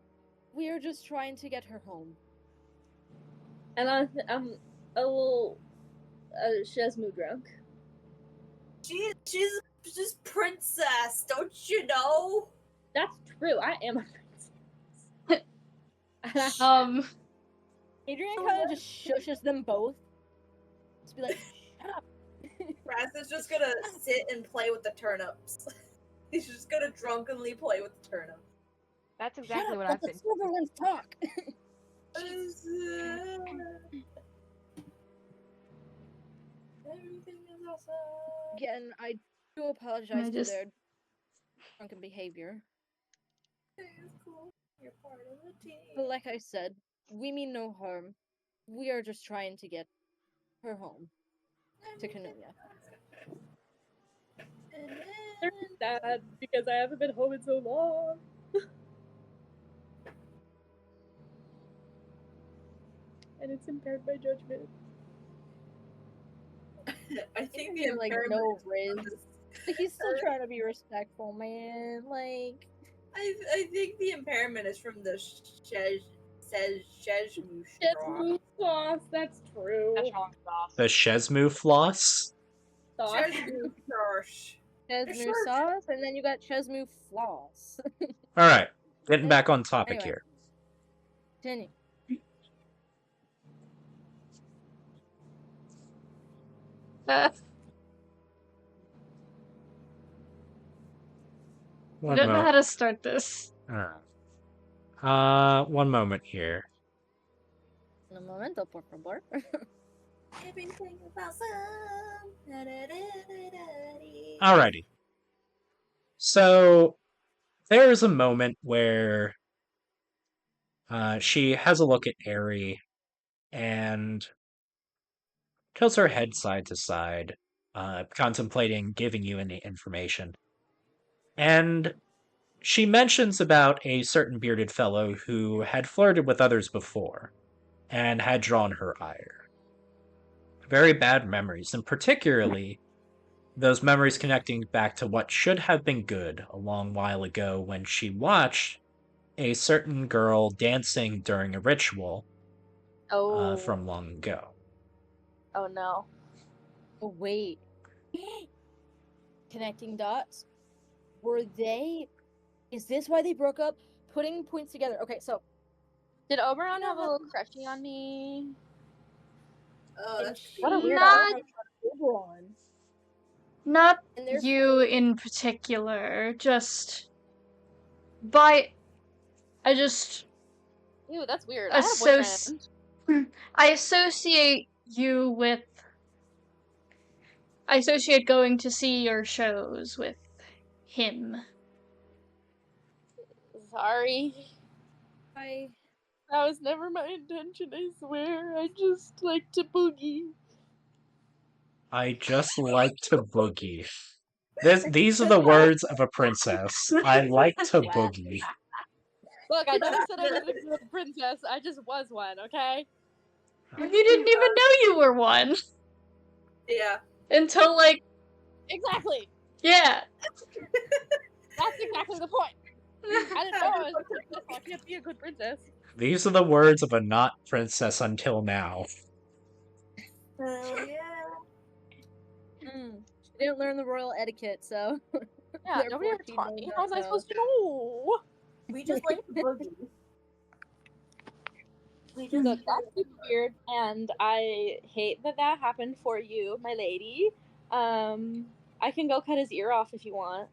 We are just trying to get her home. And I'm a little Shesmu drunk. She's just princess, don't you know? That's true. I am a princess. Adrian kind of just shushes them both. Just be like, shut up. Raz is just gonna sit and play with the turnips. He's just gonna drunkenly play with the turnips. That's exactly what Let I've the been. Silverlands talk. Everything is awesome. Again, I do apologize for just- their drunken behavior. It's cool. You're part of the team. But like I said, we mean no harm. We are just trying to get her home to Kinoya. They're sad because I haven't been home in so long. And it's impaired my judgment. I think the You're like, impairment no, is Riz. from this- Like, he's still trying to be respectful, man. Like, I think the impairment is from the Shesmu Shesmu sauce, that's true. That's wrong sauce. The Shesmu floss? Sauce. Shesmu Josh. Chesmu Sure. sauce, and then you got Chesmu floss. Alright, getting back on topic Anyway. here. Continue. I One don't know how moment. to start this. One moment here. Un momento, por favor. Everything is awesome. Alrighty. So, there is a moment where she has a look at Aerie and tilts her head side to side, contemplating giving you any information. And she mentions about a certain bearded fellow who had flirted with others before and had drawn her ire. Very bad memories, and particularly those memories connecting back to what should have been good a long while ago when she watched a certain girl dancing during a ritual from long ago. Oh no. Oh, wait. Connecting dots? Were they... Is this why they broke up? Putting points together. Okay, so... Did Oberon have a little crushing on me? Oh, and that's she What a weirdo. Not- had Oberon. Not And there's you in particular, just by I just Ew, that's weird. I have a boyfriend. I associate you with I associate going to see your shows with him. Sorry. I... That was never my intention, I swear. I just like to boogie. I just like to boogie. These are the words of a princess. I like to boogie. Look, I never said I was a good princess. I just was one, okay? You didn't even know you were one Yeah. until like Exactly. yeah. That's exactly the point. I didn't know I was a princess, so I can't be a good princess. These are the words of a not princess until now. Hell yeah. She didn't learn the royal etiquette, so... Yeah, nobody ever taught me. How was I supposed to know? We just like to boogie. We just Look, that's super weird, and I hate that that happened for you, my lady. I can go cut his ear off if you want.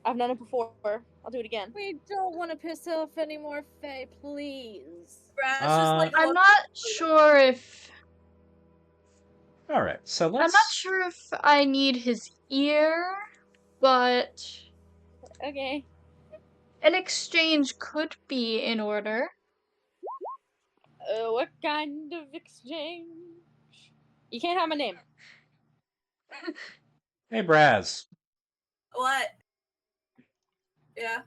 I've done it before. I'll do it again. We don't want to piss off anymore, Faye, please. Raz just like I'm look- not sure if Alright, so let's... I'm not sure if I need his ear, but Okay. an exchange could be in order. What kind of exchange? You can't have my name. Hey, Braz. What? Yeah.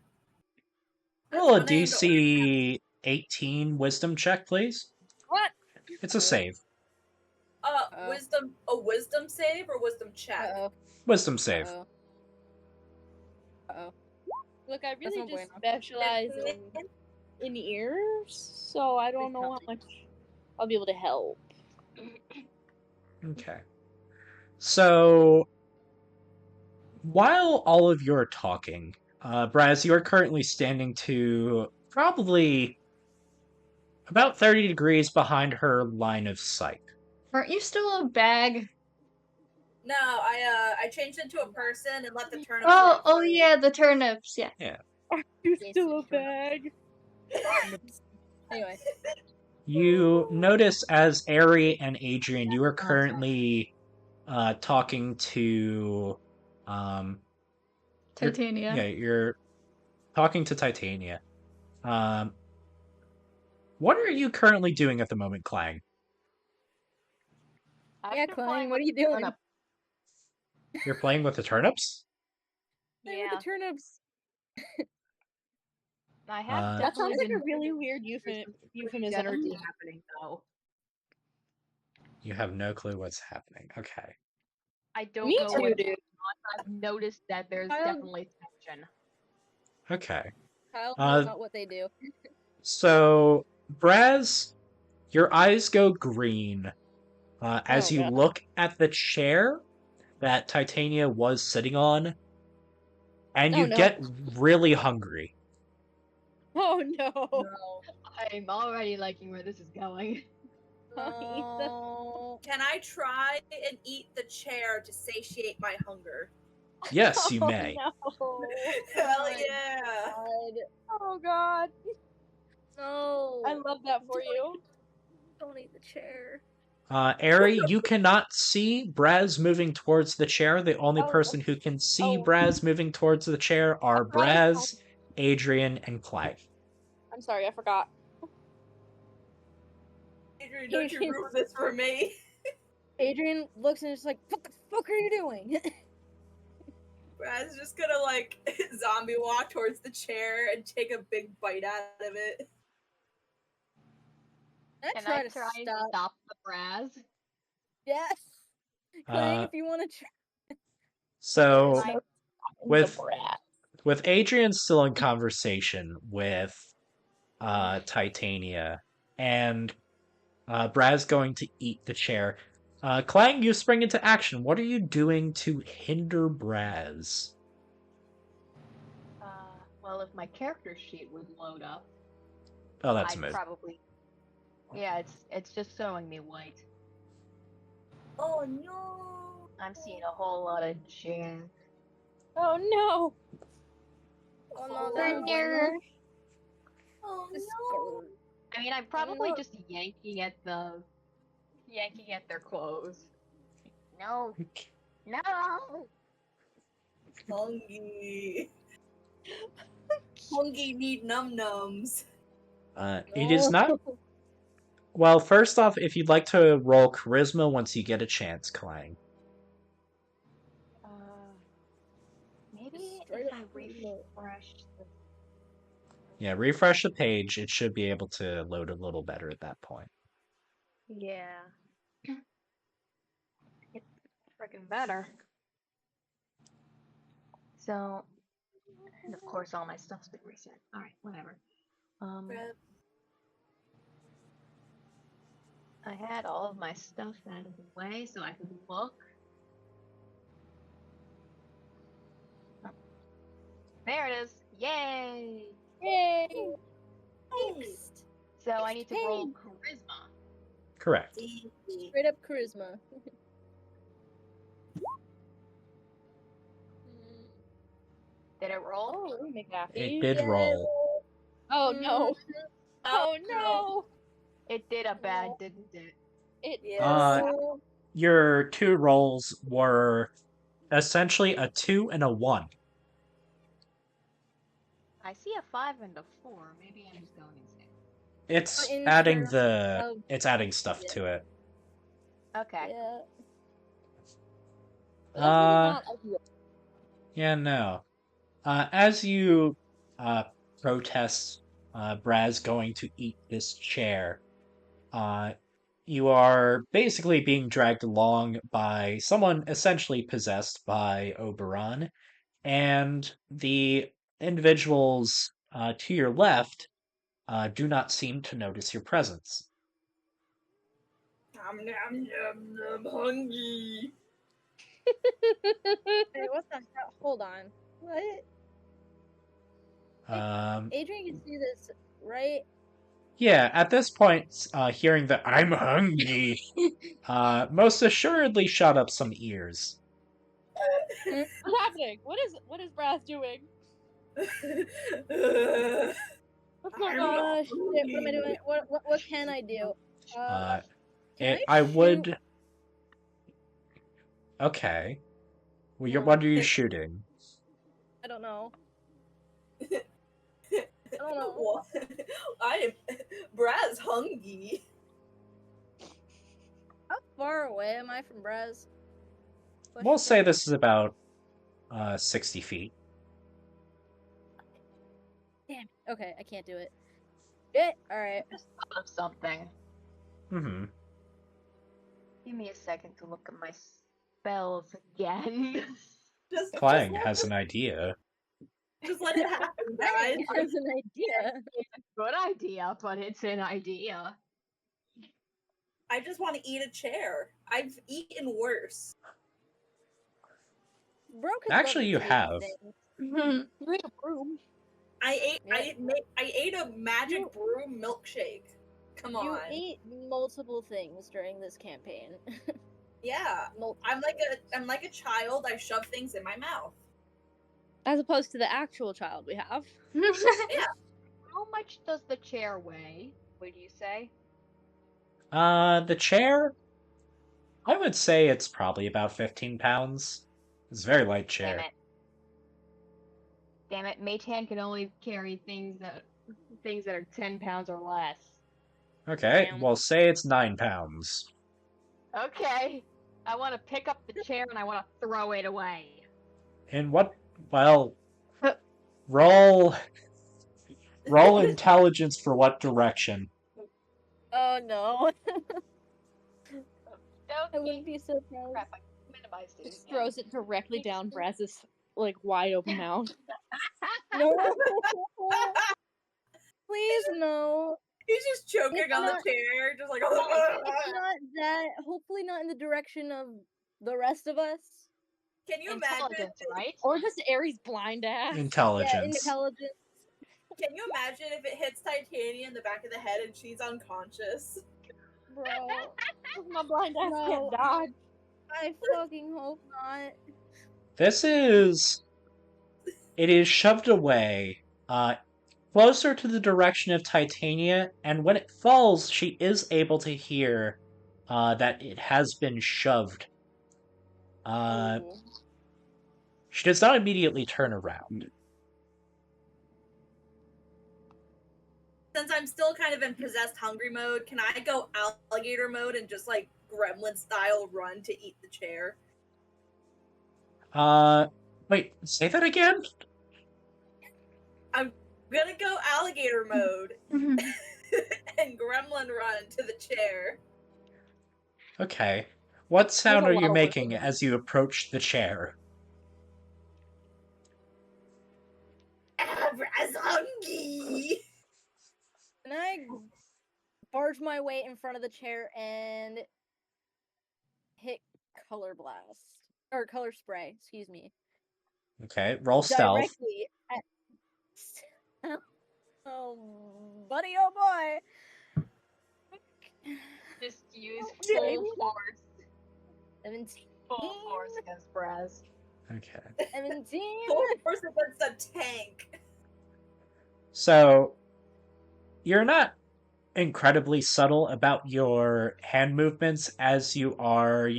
Roll a That's my name, DC 18 wisdom check, please. What? It's a save. Uh-oh. Wisdom save or wisdom check? Uh-oh. Wisdom save. Uh-oh. Uh-oh. Look, I really no just bueno. specialize in ears, so I don't know how much I'll be able to help. Okay. So, while all of you are talking, Braz, you are currently standing to probably about 30 degrees behind her line of sight. Aren't you still a bag? No, I changed into a person and let the turnips Oh, run oh free. yeah, the turnips. Yeah. You're Yes, still a sure. bag. Anyway, You notice as Ari and Adrian, you are currently talking to Titania. you're talking to Titania. What are you currently doing at the moment, Clang? yeah, Klein, what are you doing? You're playing with the turnips? Play with the turnips. I have That sounds definitely like been a really weird euphemism. energy happening though. You have no clue what's happening. Okay. I don't Me know too, what's dude. going on. I've noticed that there's Child- definitely tension. Okay. Kyle Uh, knows not what they do. So, Braz, your eyes go green as Oh, you God. look at the chair that Titania was sitting on, and Oh, you no. get really hungry. Oh no. No. I'm already liking where this is going. No. Can I try and eat the chair to satiate my hunger? Yes, you may. No. Hell my yeah! God. Oh God. No. I love that for you. Don't eat the chair. Ari, you cannot see Braz moving towards the chair. The only Oh. person who can see Oh. Braz moving towards the chair are Braz, Adrian, and Clive. I'm sorry, I forgot. Adrian, don't you ruin this for me. Adrian looks and is like, "What the fuck are you doing?" Brad's just gonna like zombie walk towards the chair and take a big bite out of it. Can try I to try and stop. stop the Braz? Yes. Clang, if you want to try. So, Like, with The brat. with Adrian still in conversation with Titania and Braz going to eat the chair, Clang, you spring into action. What are you doing to hinder Braz? well, if my character sheet would load up, Oh, that's a I'd move. probably. Yeah, it's just showing me white. Oh no! I'm seeing a whole lot of jam. Oh no. Oh no, Oh, that Thunder. Oh This no! girl. I mean, I'm probably no. just yanking at their clothes. No, no. Hungry. Hungry need num nums. It is not. Well, first off, if you'd like to roll charisma once you get a chance, Clang. Maybe Straight if up I charisma. refresh the. Yeah, refresh the page. It should be able to load a little better at that point. Yeah. It's freaking better. So, and of course, all my stuff's been reset. All right, whatever. I had all of my stuff out of the way so I could look. Oh. There it is! Yay! Yay. Next. So I need to roll charisma. Correct. Straight up charisma. Did it roll? Oh, let me make happy. It did roll. Oh no. Oh no. It did a bad, didn't it? It Yes. Your two rolls were essentially a 2 and a 1. I see a 5 and a 4. Maybe I'm just going insane. It's In adding terms of- it's adding stuff to it. Okay. Yeah. That's really not ideal. Yeah, no. As you protest Braz going to eat this chair, you are basically being dragged along by someone essentially possessed by Oberon, and the individuals to your left do not seem to notice your presence. Nom, nom, nom, nom, hungry. Hey, what the hell? Hold on. What? Adrian can see this, right? Yeah, at this point, hearing that I'm hungry, most assuredly shut up some ears. What's happening? What is Brass doing? What's going I'm on? Oh shit! What am I doing? What can I do? Can I I shoot? would. Okay. Well, what are you shooting? I don't know. I don't know. What? I am Braz hungry. How far away am I from Brez? We'll say this is about 60 feet. Damn. Okay, I can't do it. Shit. All right. Just thought of something. Mm-hmm. Give me a second to look at my spells again. Clang has an idea. Just let it happen, guys. There's an idea. It's a good idea, but it's an idea. I just want to eat a chair. I've eaten worse. Bro could Actually, you love to have. create things. You ate a broom. I Yeah. ate a magic broom milkshake. Come on. You ate multiple things during this campaign. Yeah. Multiple. I'm like a child. I shove things in my mouth. As opposed to the actual child we have. How much does the chair weigh, would you say? The chair? I would say it's probably about 15 pounds. It's a very light chair. Damn it. Damn it, Maytan can only carry things that are 10 pounds or less. Okay, Damn. well, say it's 9 pounds. Okay. I want to pick up the chair and I want to throw it away. And what? Well, roll intelligence for what direction? Oh no. I Okay. wouldn't be so proud. Crap, I minimized it. Just throws it directly down Braz's like wide open mouth. No. Please no. He's just choking It's on not- the chair, just like. It's not that. Hopefully not in the direction of the rest of us. Can you imagine? Intelligence, right? Or just Aries blind ass. Yeah, Intelligence. intelligence. Can you imagine if it hits Titania in the back of the head and she's unconscious? Bro. My blind ass No. can't dodge. I fucking hope not. It is shoved away, closer to the direction of Titania, and when it falls, she is able to hear that it has been shoved. Oh. She does not immediately turn around. Since I'm still kind of in possessed hungry mode, can I go alligator mode and just like gremlin style run to eat the chair? Wait, say that again? I'm gonna go alligator mode and gremlin run to the chair. Okay. What sound a are lot you of work making in it. as you approach the chair? Abraz hungry. Can I barge my way in front of the chair and hit color blast or color spray? Excuse me. Okay, roll stealth. Directly at. Oh, buddy! Oh boy! Just use Okay. full force. 17. Full force against Braz. Okay. 17. Full force against a tank. So, you're not incredibly subtle about your hand movements as you are,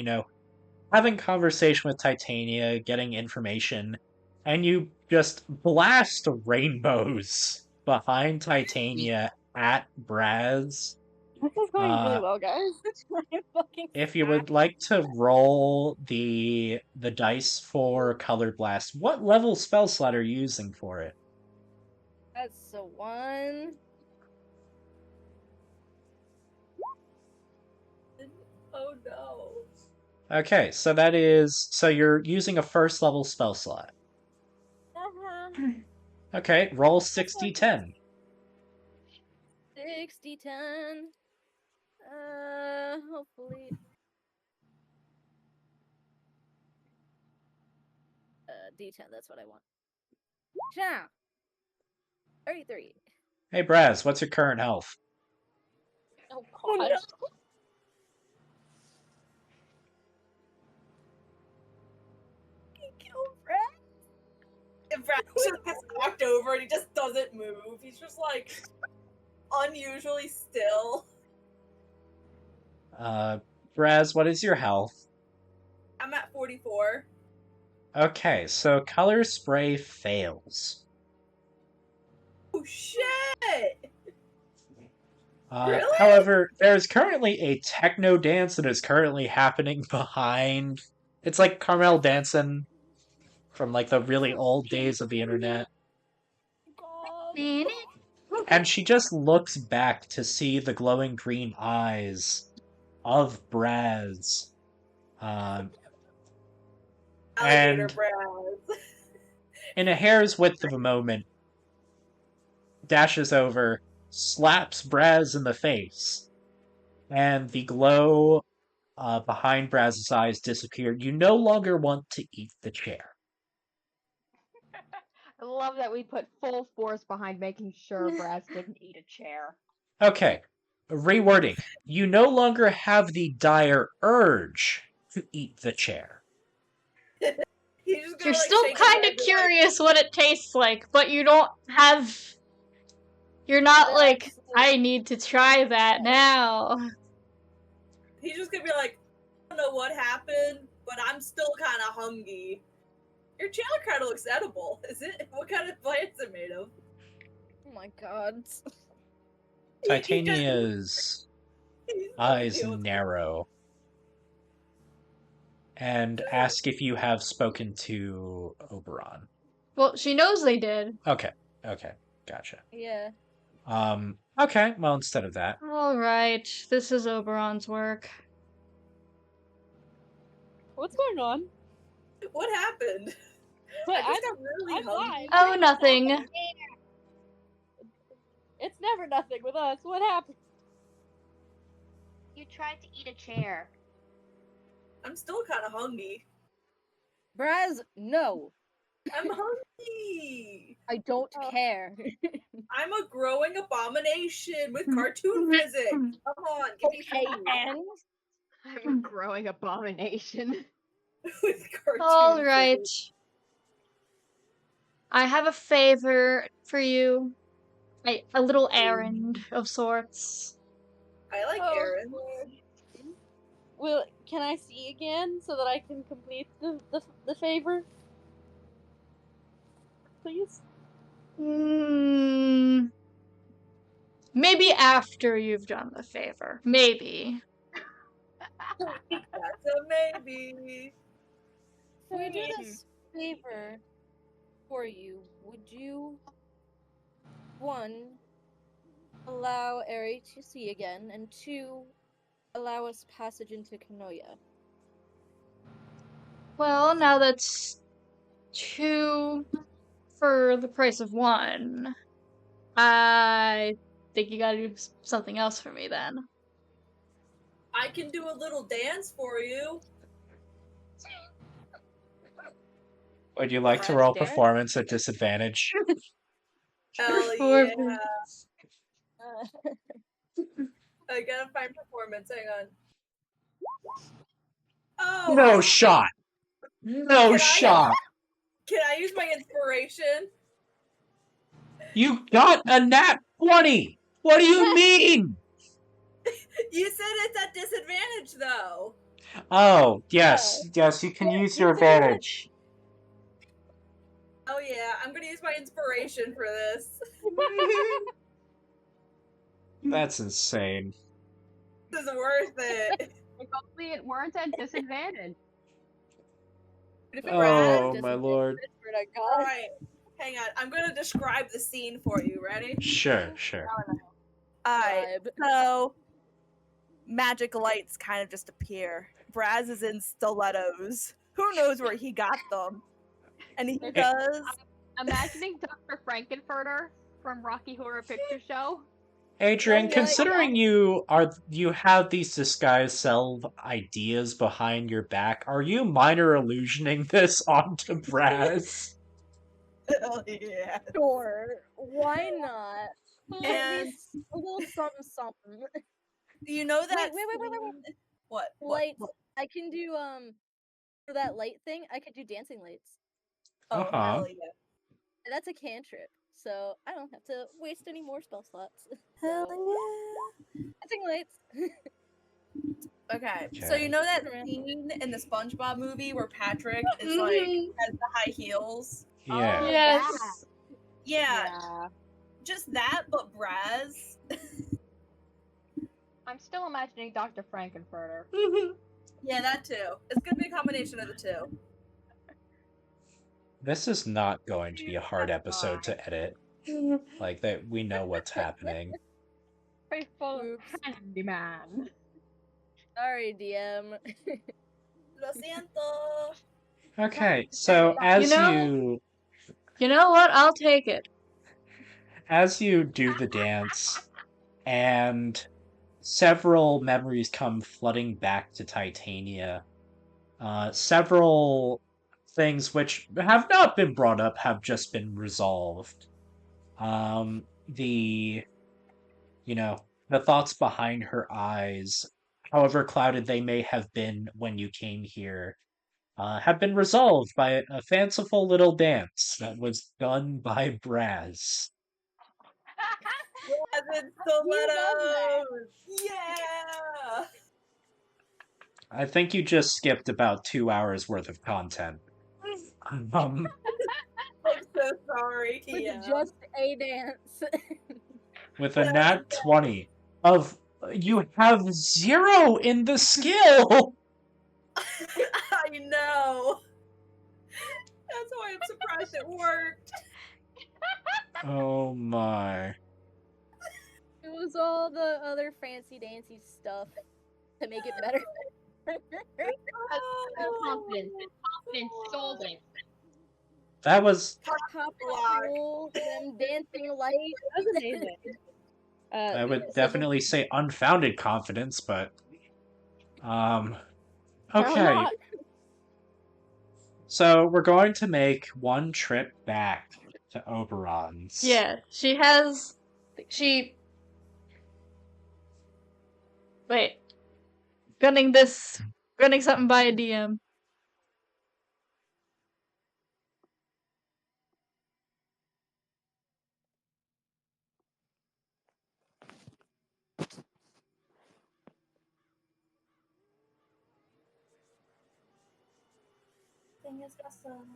having conversation with Titania, getting information, and you just blast rainbows behind Titania at Braz. This is going really well, guys. If you would like to roll the dice for Color Blast, what level spell slot are you using for it? That's a 1. Oh no. Okay, so you're using a first level spell slot. Okay, roll 60-10. 60-10. Hopefully. D10, that's what I want. Yeah. 33. Hey, Braz, what's your current health? Oh Oh, god. no. Kill Brad. And Brad just gets knocked over and he just doesn't move. He's just like unusually still. Braz, what is your health? I'm at 44. Okay, so color spray fails. Oh shit! Really? However, there's currently a techno dance that is currently happening behind. It's like Carmel dancing from like the really old days of the internet. God. And she just looks back to see the glowing green eyes of Braz. Alligator And Brad. in a hair's width of a moment, dashes over, slaps Braz in the face, and the glow behind Braz's eyes disappeared. You no longer want to eat the chair. I love that we put full force behind making sure Brass didn't eat a chair. Okay, rewording. You no longer have the dire urge to eat the chair. He's just gonna, You're like, still shake his kind head of and be curious what it tastes like, but you don't have. You're not like, That's- I need to try that now. he's just gonna be like, I don't know what happened, but I'm still kind of hungry. Your chair kind of looks edible. Is it? What kind of plants are made of? Oh my god. Titania's He's eyes deal with it. narrow and ask if you have spoken to Oberon. Well, she knows they did. Okay, gotcha. Yeah. Okay, well, instead of that. Alright, this is Oberon's work. What's going on? What happened? Wait, I just got really I'm hungry. blind. Oh, nothing. It's never nothing with us. What happened? You tried to eat a chair. I'm still kind of hungry. Braz, no. I'm hungry. I don't Oh. care. I'm a growing abomination with cartoon physics. Come on, give me Okay, food. and I'm a growing abomination. With cartoon Alright. physics. I have a favor for you. A little errand of sorts. I like Oh, Aaron. Lord. Well, can I see again so that I can complete the favor? Please? Maybe after you've done the favor. Maybe. That's a maybe. if we do this favor for you, would you, one, allow Eri to see again, and two, allow us passage into Kinoya? Well, now that's 2 for the price of 1. I think you gotta do something else for me then. I can do a little dance for you. Would you like to Braz roll dare? performance at disadvantage? Hell yeah. I gotta find performance. Hang on. Oh, No shot. No Can I- shot. can I use my inspiration? You got a nat 20. What do you mean? You said it's at disadvantage, though. Oh, yes, you can use your advantage. Oh yeah, I'm gonna use my inspiration for this. That's insane. This is worth it. If only it weren't at disadvantage. If Oh, my lord. Alright, hang on. I'm gonna describe the scene for you. Ready? Sure. Alright, so magic lights kind of just appear. Braz is in stilettos. Who knows where he got them? And he does imagining Dr. Frankenfurter from Rocky Horror Picture Show. Adrian, No, considering you have these disguise self ideas behind your back, are you minor illusioning this onto Braz? Hell yeah. Sure, why not? At And least a little something, something. you know that wait. scene- What? Lights. What? I can do for that light thing. I could do dancing lights. Oh, Uh-huh. hell yeah. And that's a cantrip, so I don't have to waste any more spell slots. Hell So, yeah. dancing lights. Okay, so you Okay. know that Around. scene in the SpongeBob movie where Patrick is like Mhm. has the high heels? Yeah. Oh, Yes. Yeah, Yeah. just that, but Braz. I'm still imagining Dr. Frankenfurter. Yeah, that too. It's gonna be a combination of the two. This is not going to be a hard That's episode to edit. Like that, we know what's happening. Faithful Oops. handyman. Sorry, DM. Lo siento. Okay, so as You know what? I'll take it. you do the dance, and several memories come flooding back to Titania. Several things which have not been brought up have just been resolved. The the thoughts behind her eyes, however clouded they may have been when you came here, have been resolved by a fanciful little dance that was done by Braz. Braz and You love that. stilettos. Yeah. I think you just skipped about 2 hours worth of content. Um, I'm so sorry, With TM. just a dance. with a nat 20 of you have 0 in the skill. I know. That's why I'm surprised it worked. Oh my. It was all the other fancy dancy stuff to make it better. Confidence. Confidence sold it. That was Top Block. roll, them dancing lights. That was amazing. I would so definitely say unfounded confidence, but Apparently okay. not. So we're going to make one trip back to Oberon's. Yeah, she wait. Gunning something by a DM. Everything is awesome.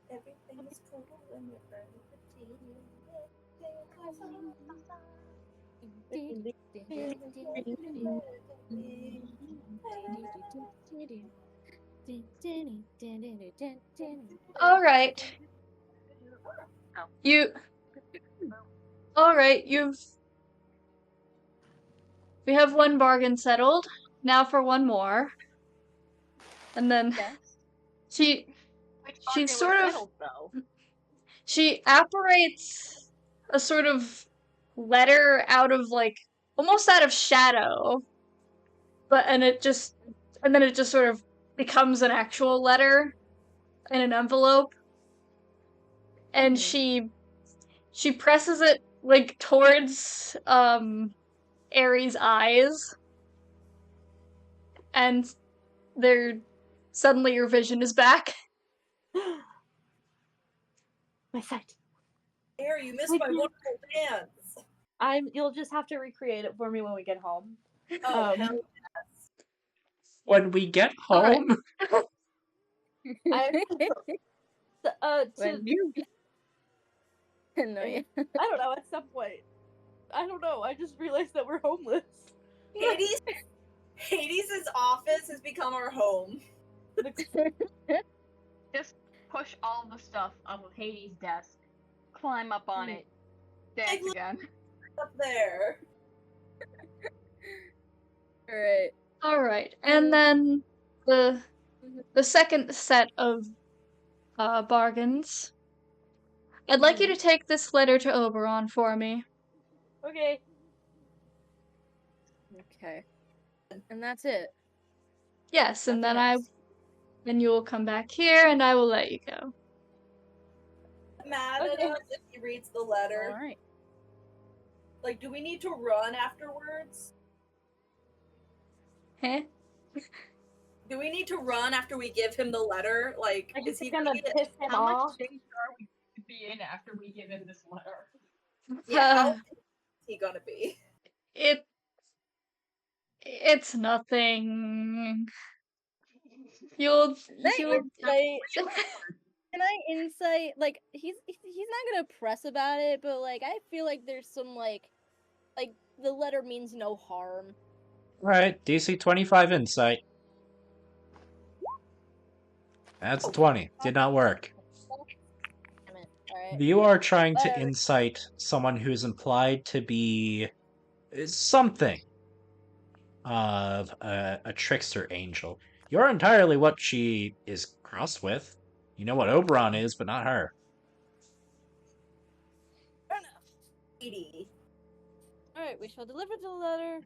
Everything is cool when you're burning the All right. All right. We have one bargain settled. Now for one more. And then yes. she Which She bargain sort was of- settled, though. she apparates a sort of letter out of almost out of shadow, and then it just sort of becomes an actual letter in an envelope, and she presses it towards Aries' eyes, and suddenly your vision is back. My sight. Air, you missed my wonderful dance. You'll just have to recreate it for me when we get home. Oh, hell When we get home, When you Kinoya. I don't know, at some point. I don't know, I just realized that we're homeless. Hades' office has become our home. Just push all the stuff off of Hades' desk, climb up on it, dance Like, again. Up there. Alright. All right, and then the second set of bargains I'd like you to take this letter to Oberon for me. Okay. Okay. And that's it. Yes, and Nothing then else. then you will come back here and I will let you go. Mad at Okay. us if he reads the letter. All right. Like, do we need to run afterwards? Huh? Do we need to run after we give him the letter? Like, Like, is he gonna gonna get? piss him How off? much danger are we going to be in after we give him this letter? Yeah, how Uh, is he gonna be? it's nothing. You'll Insight. Can I insight? Like he's not gonna press about it, but like I feel like there's some like the letter means no harm. Alright, DC 25 insight. That's a 20. Did not work. Damn it. All right. You are trying to Whatever. incite someone who is implied to be something of a trickster angel. You're entirely what she is crossed with. You know what Oberon is, but not her. Fair enough. 80. All right. We shall deliver the letter.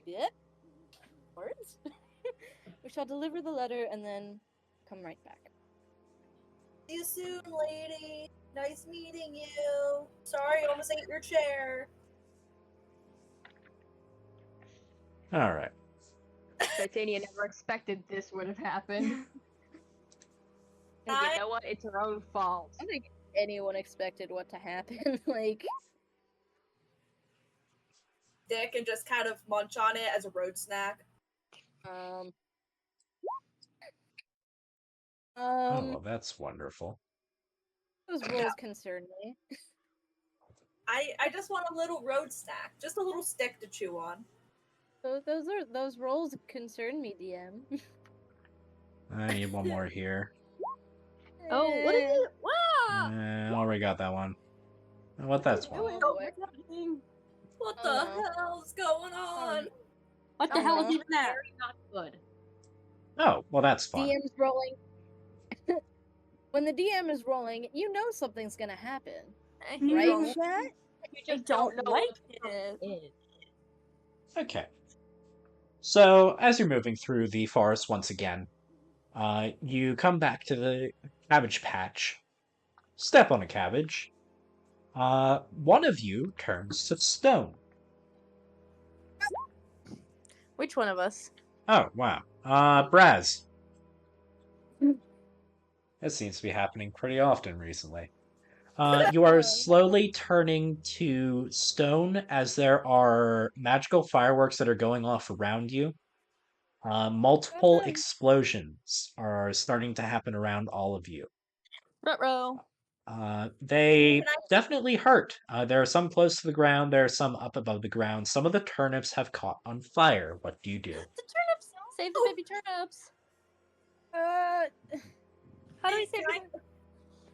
Yep. Words. We shall deliver the letter and then come right back. See you soon, lady. Nice meeting you. Sorry, I almost ate your chair. Alright. Titania never expected this would have happened. And you know what? It's her own fault. I don't think anyone expected what to happen. Like, Dick and just kind of munch on it as a road snack. Oh, well, that's wonderful. those rules concern me. I just want a little road snack, just a little stick to chew on. So those roles concern me, DM. I need one more here. Oh, what is it? Wow! Already got that one. What that's one? Oh, boy. What Oh, the no. hell's going on? What the Oh, hell no. is even that? Very not good. Oh, well, that's fun. DM's rolling. When the DM is rolling, you know something's gonna happen, right, chat? You I just don't know like what it. is. Okay. So, as you're moving through the forest once again, you come back to the cabbage patch, step on a cabbage. One of you turns to stone. Which one of us? Oh, wow. Braz. That seems to be happening pretty often recently. You are slowly turning to stone as there are magical fireworks that are going off around you. Multiple Okay. explosions are starting to happen around all of you. Ruh-roh. They Can I- definitely hurt. There are some close to the ground, there are some up above the ground. Some of the turnips have caught on fire. What do you do? The turnips! Save the baby turnips! How do we Hey, save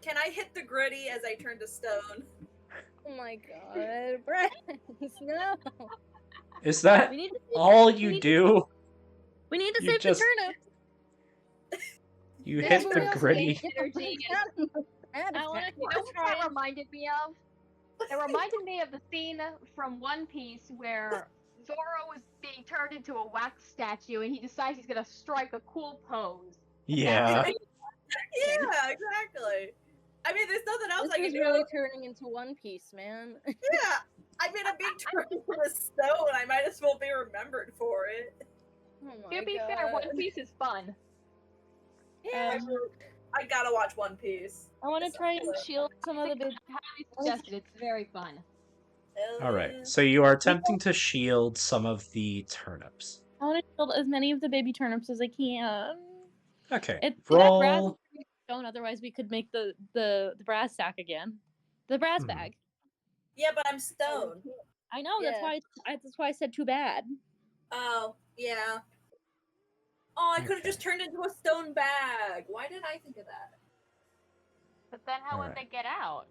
can I hit the gritty as I turn to stone? Oh my god, Bryce, no. Is that We need to save all we you need to- do? We need to You save just- the turnips! You Yeah, hit but the we also gritty. need to get the Energy freak out of the cabbage I wanna patch. You know what that reminded me of? It reminded me of the scene from One Piece where Zoro was being turned into a wax statue and he decides he's gonna strike a cool pose. Yeah. Yeah, exactly. I mean, there's nothing else This I can was do. really turning into One Piece, man. Yeah, I mean, I'm being turned into a stone. I might as well be remembered for it. Oh my To be god. fair, One Piece is fun. Yeah. I gotta watch One Piece. I wanna try and shield some of the baby. Highly suggested. It's very fun. Hell All right. yeah. So you are attempting to shield some of the turnips. I wanna shield as many of the baby turnips as I can. Okay. It's Roll. stone, otherwise we could make the brass sack again. The brass Hmm. bag. Yeah, but I'm stoned. I know, that's Yeah. why I said too bad. Oh, yeah. Oh, I could have Okay. just turned into a stone bag. Why didn't I think of that? But then how would Alright. they get out?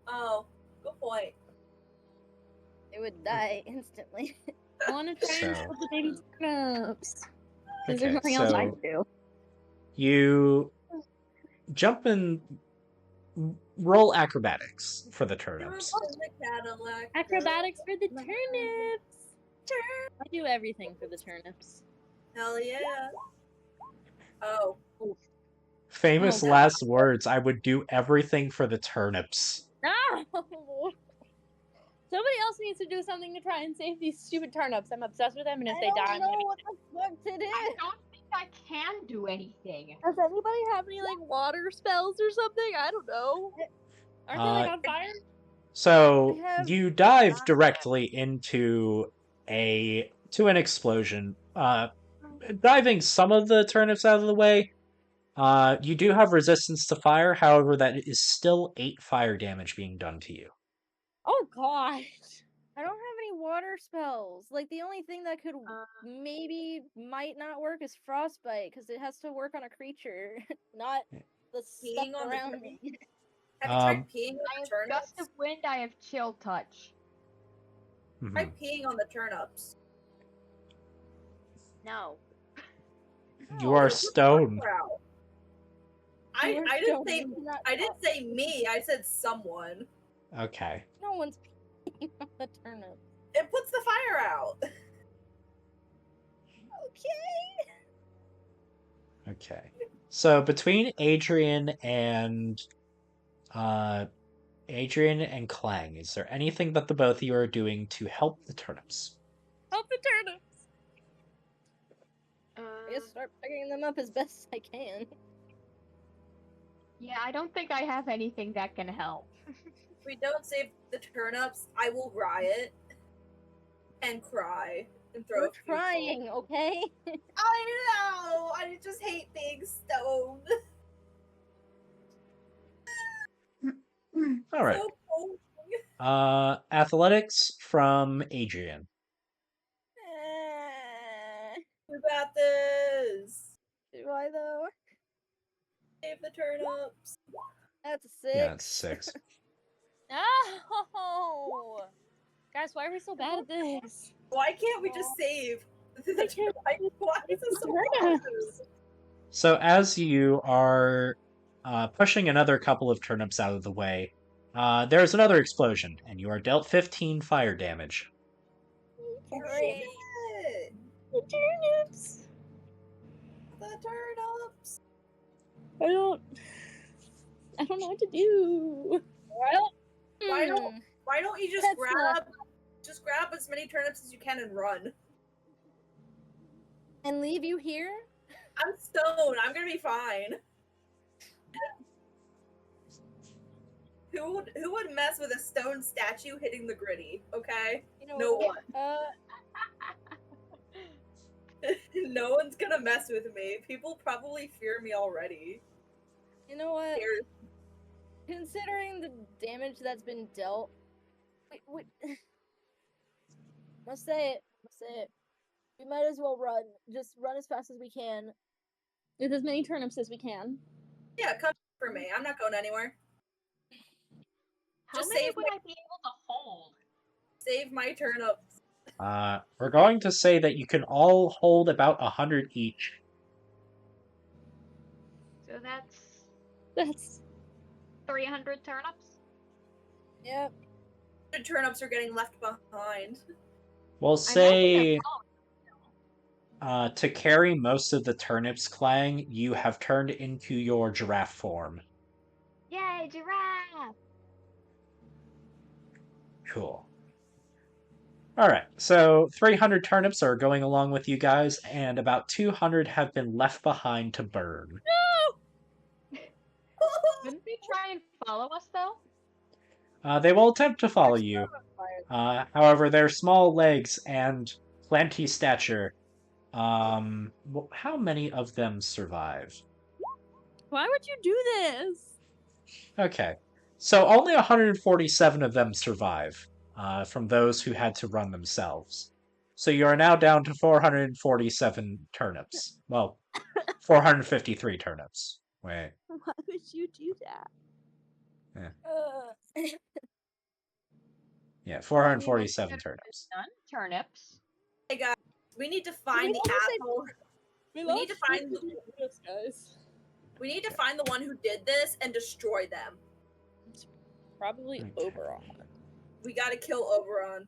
Oh, good point. It would die instantly. I wanna try and So- shield the baby turnips. Because Okay, there's nothing else I so can do. you jump in. roll acrobatics for the turnips. Turnips in the Cadillac. Acrobatics for the turnips. I do everything for the turnips. Hell yeah. Oh. Famous Oh, God. last words. I would do everything for the turnips. No! Somebody else needs to do something to try and save these stupid turnips. I'm obsessed with them, and if I they don't die, I'm know gonna be what the fuck to do. I don't think I can do anything. Does anybody have any like water spells or something? I don't know. Aren't they like on fire? So I have- you dive directly into an explosion. Diving some of the turnips out of the way. You do have resistance to fire, however, that is still 8 fire damage being done to you. Oh god. I don't have any water spells. Like the only thing that could might not work is frostbite because it has to work on a creature, not the stuff Peeing on the around turnip? me. Have you tried peeing I on the have turnips? gust of wind, I have chill touch. Mhm. Try peeing on the turnips. No. You are Put the stoned. fire out. You are I didn't say stoned, you cannot I didn't talk. say me. I said someone. Okay. No one's peeing on the turnip. It puts the fire out. Okay. Okay. So between Adrian and Clang, is there anything that the both of you are doing to help the turnips? Help the turnips. I guess start picking them up as best I can. Yeah, I don't think I have anything that can help. If we don't save the turnips, I will riot and cry and throw We're a few trying, okay? I know. I just hate being stoned. All right. So cold. Athletics from Adrian. You got this. Do I though? Save the turnips. That's a 6. Yeah, it's 6. No! Guys, why are we so bad at this? Why can't we just save the turnips? Why is this so hard? So as you are pushing another couple of turnips out of the way, there's another explosion, and you are dealt 15 fire damage. Great. Shit. The turnips. The turnips. I don't know what to do. Well, Why don't you That's just grab as many turnips as you can and run? and leave you here? I'm stoned. I'm gonna be fine. Who would mess with a stone statue hitting the gritty? Okay, You know no what? one. No one's gonna mess with me. People probably fear me already. You know what? Scared. Considering the damage that's been dealt, we must say it. We might as well run. Just run as fast as we can. With as many turnips as we can. Yeah, come for me. I'm not going anywhere. How Just many save would my- I be able to hold? Save my turnips. We're going to say that you can all hold about 100 each. So that's 300 turnips? Yep. The turnips are getting left behind. We'll I don't think say I'm following. to carry most of the turnips, Clang, you have turned into your giraffe form. Yay, giraffe! Cool. Alright, so 300 turnips are going along with you guys, and about 200 have been left behind to burn. Wouldn't they try and follow us though? They will attempt to follow you. However, their small legs and plenty stature. How many of them survive? Why would you do this? Okay, so only 147 of them survive from those who had to run themselves. So you are now down to 447 turnips. Well, 453 turnips. Wait. Why would you do that? Yeah, 447 turnips. None turnips. Hey guys, we need to find the asshole. We need to find the this, guys. We need to find the one who did this and destroy them. Probably Okay. Oberon. We gotta kill Oberon.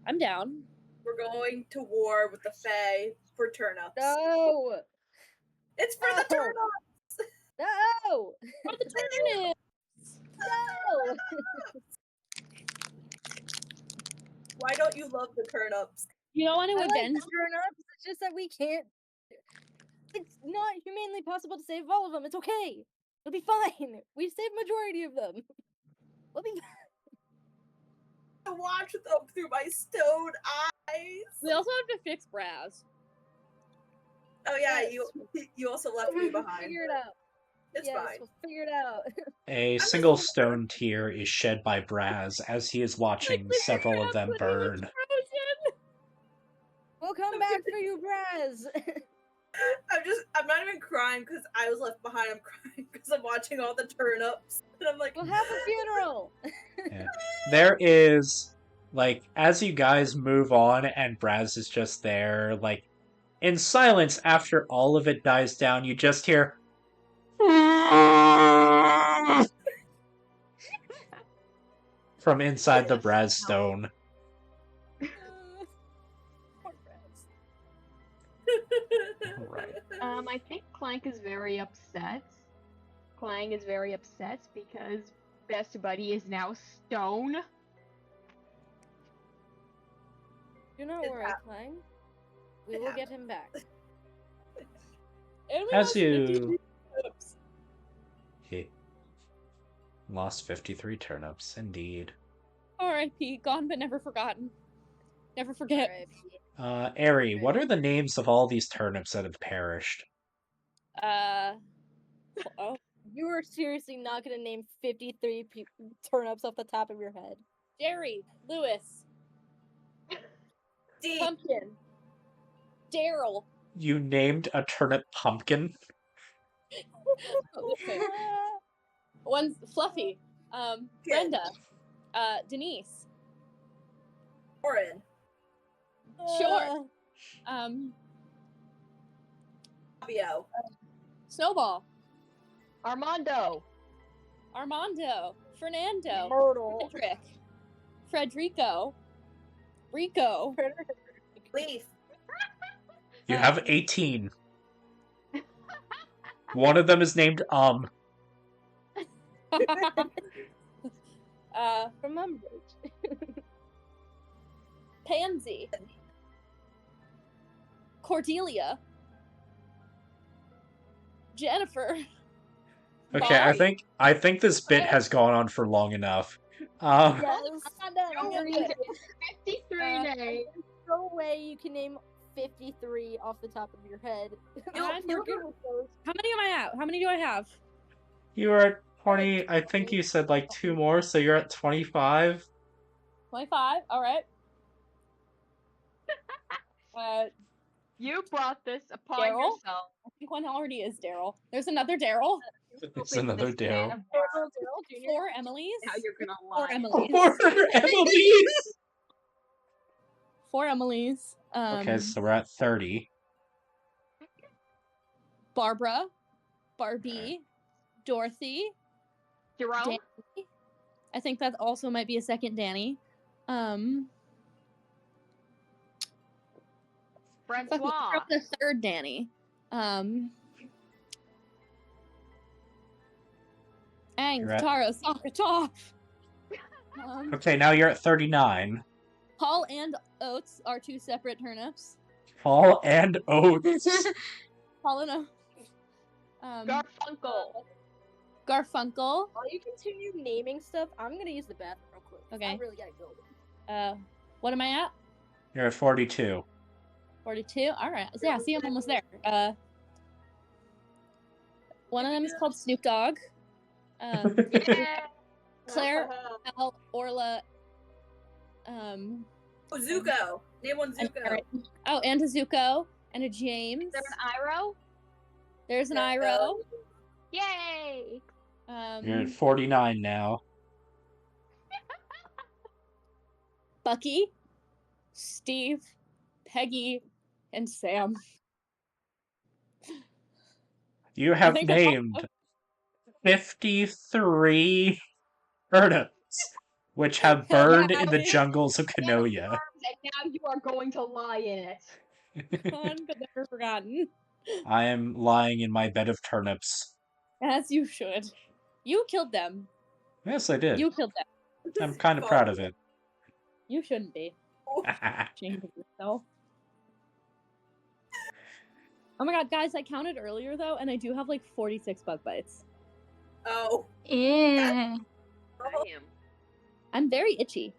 I'm down. We're going to war with the Fae for turnips. No! It's for the No! turnips! No! For the turnip! No! Why don't you love the turnips? You don't want I to like avenge? the turnips, it's just that we can't. It's not humanely possible to save all of them. It's okay. It'll be fine. We've saved majority of them. We'll be To watch them through my stone eyes. We also have to fix Braz. Oh yeah, Yes. you also left me behind. figure it out. It's Yes, fine. we'll figure it out. A just single wondering. stone tear is shed by Braz as he is watching several of them burn. We'll come back for you, Braz. I'm not even crying because I was left behind. I'm crying because I'm watching all the turnips. And I'm like, We'll have a funeral. Yeah. There is, like, as you guys move on and Braz is just there, like, in silence after all of it dies down, you just hear. From inside the Braz stone. Poor Braz. Right. I think Clank is very upset. Clang is very upset because Best Buddy is now stone. Do not It worry, hap- Clang. We it will get him back. And we As lost you- 53 turnips. He lost 53 turnips, indeed. R.I.P. Gone but never forgotten. Never forget. R.I.P. Ari, what are the names of all these turnips that have perished? Oh, You are seriously not gonna name 53 turnips off the top of your head. Jerry, Lewis, D. Pumpkin, Daryl. You named a turnip pumpkin? Oh, listen. One's Fluffy. Brenda. Denise. Orin. Sure. Fabio. Snowball. Armando. Armando. Fernando. Myrtle. Frederico. Rico. Leaf. You have 18. One of them is named Remember. Pansy. Cordelia. Jennifer. Okay, I think this bit has gone on for long enough. Yes. I'm done. You're It's good. 53 names. No way you can name 53 off the top of your head. I'm We're not- good with those. How many am I at? How many do I have? You are at 20, I think you said like 2 more, so you're at 25. 25. All right. You brought this upon Daryl? yourself. I think one already is Daryl. There's another Daryl. It's another Daryl. Daryl Jr. 4 Emily's. Now you're gonna 4 lie. Emily's. Poor Emily's! 4 Emily's. Okay, so we're at 30. Barbara, Barbie, Dorothy, Jerome. Danny. I think that also might be a second Danny. Fucking Francois. the third Danny. Ang, You're at- Taro, Sokka, Top. Okay, now you're at 39. Paul and Oates are 2 separate turnips. Paul and Oates. Paul and Oates. Garfunkel. Garfunkel. While you continue naming stuff, I'm gonna use the bathroom real quick. Okay. I really gotta go. What am I at? You're at 42. 42? Alright. Yeah, see, I'm almost there. One of them is called Snoop Dogg. Yeah. Claire, Al, Orla, Oh, Zuko. Name one and Zuko. Aaron. Oh, and a Zuko, and a James. Is there an Iro? There's an Iro. Yay! You're at 49 now. Bucky, Steve, Peggy, and Sam. You have think that's all- named 53 turnips, which have Hell yeah, burned in the bitch. jungles of Now Kinoya. and now you are going to lie in it. Gone but never forgotten. I am lying in my bed of turnips. As you should. You killed them. Yes, I did. You killed them. I'm kind of proud of it. You shouldn't be. Ashamed of yourself. Oh my god, guys, I counted earlier though, and I do have like 46 bug bites. Oh, Yeah. Damn. I'm very itchy.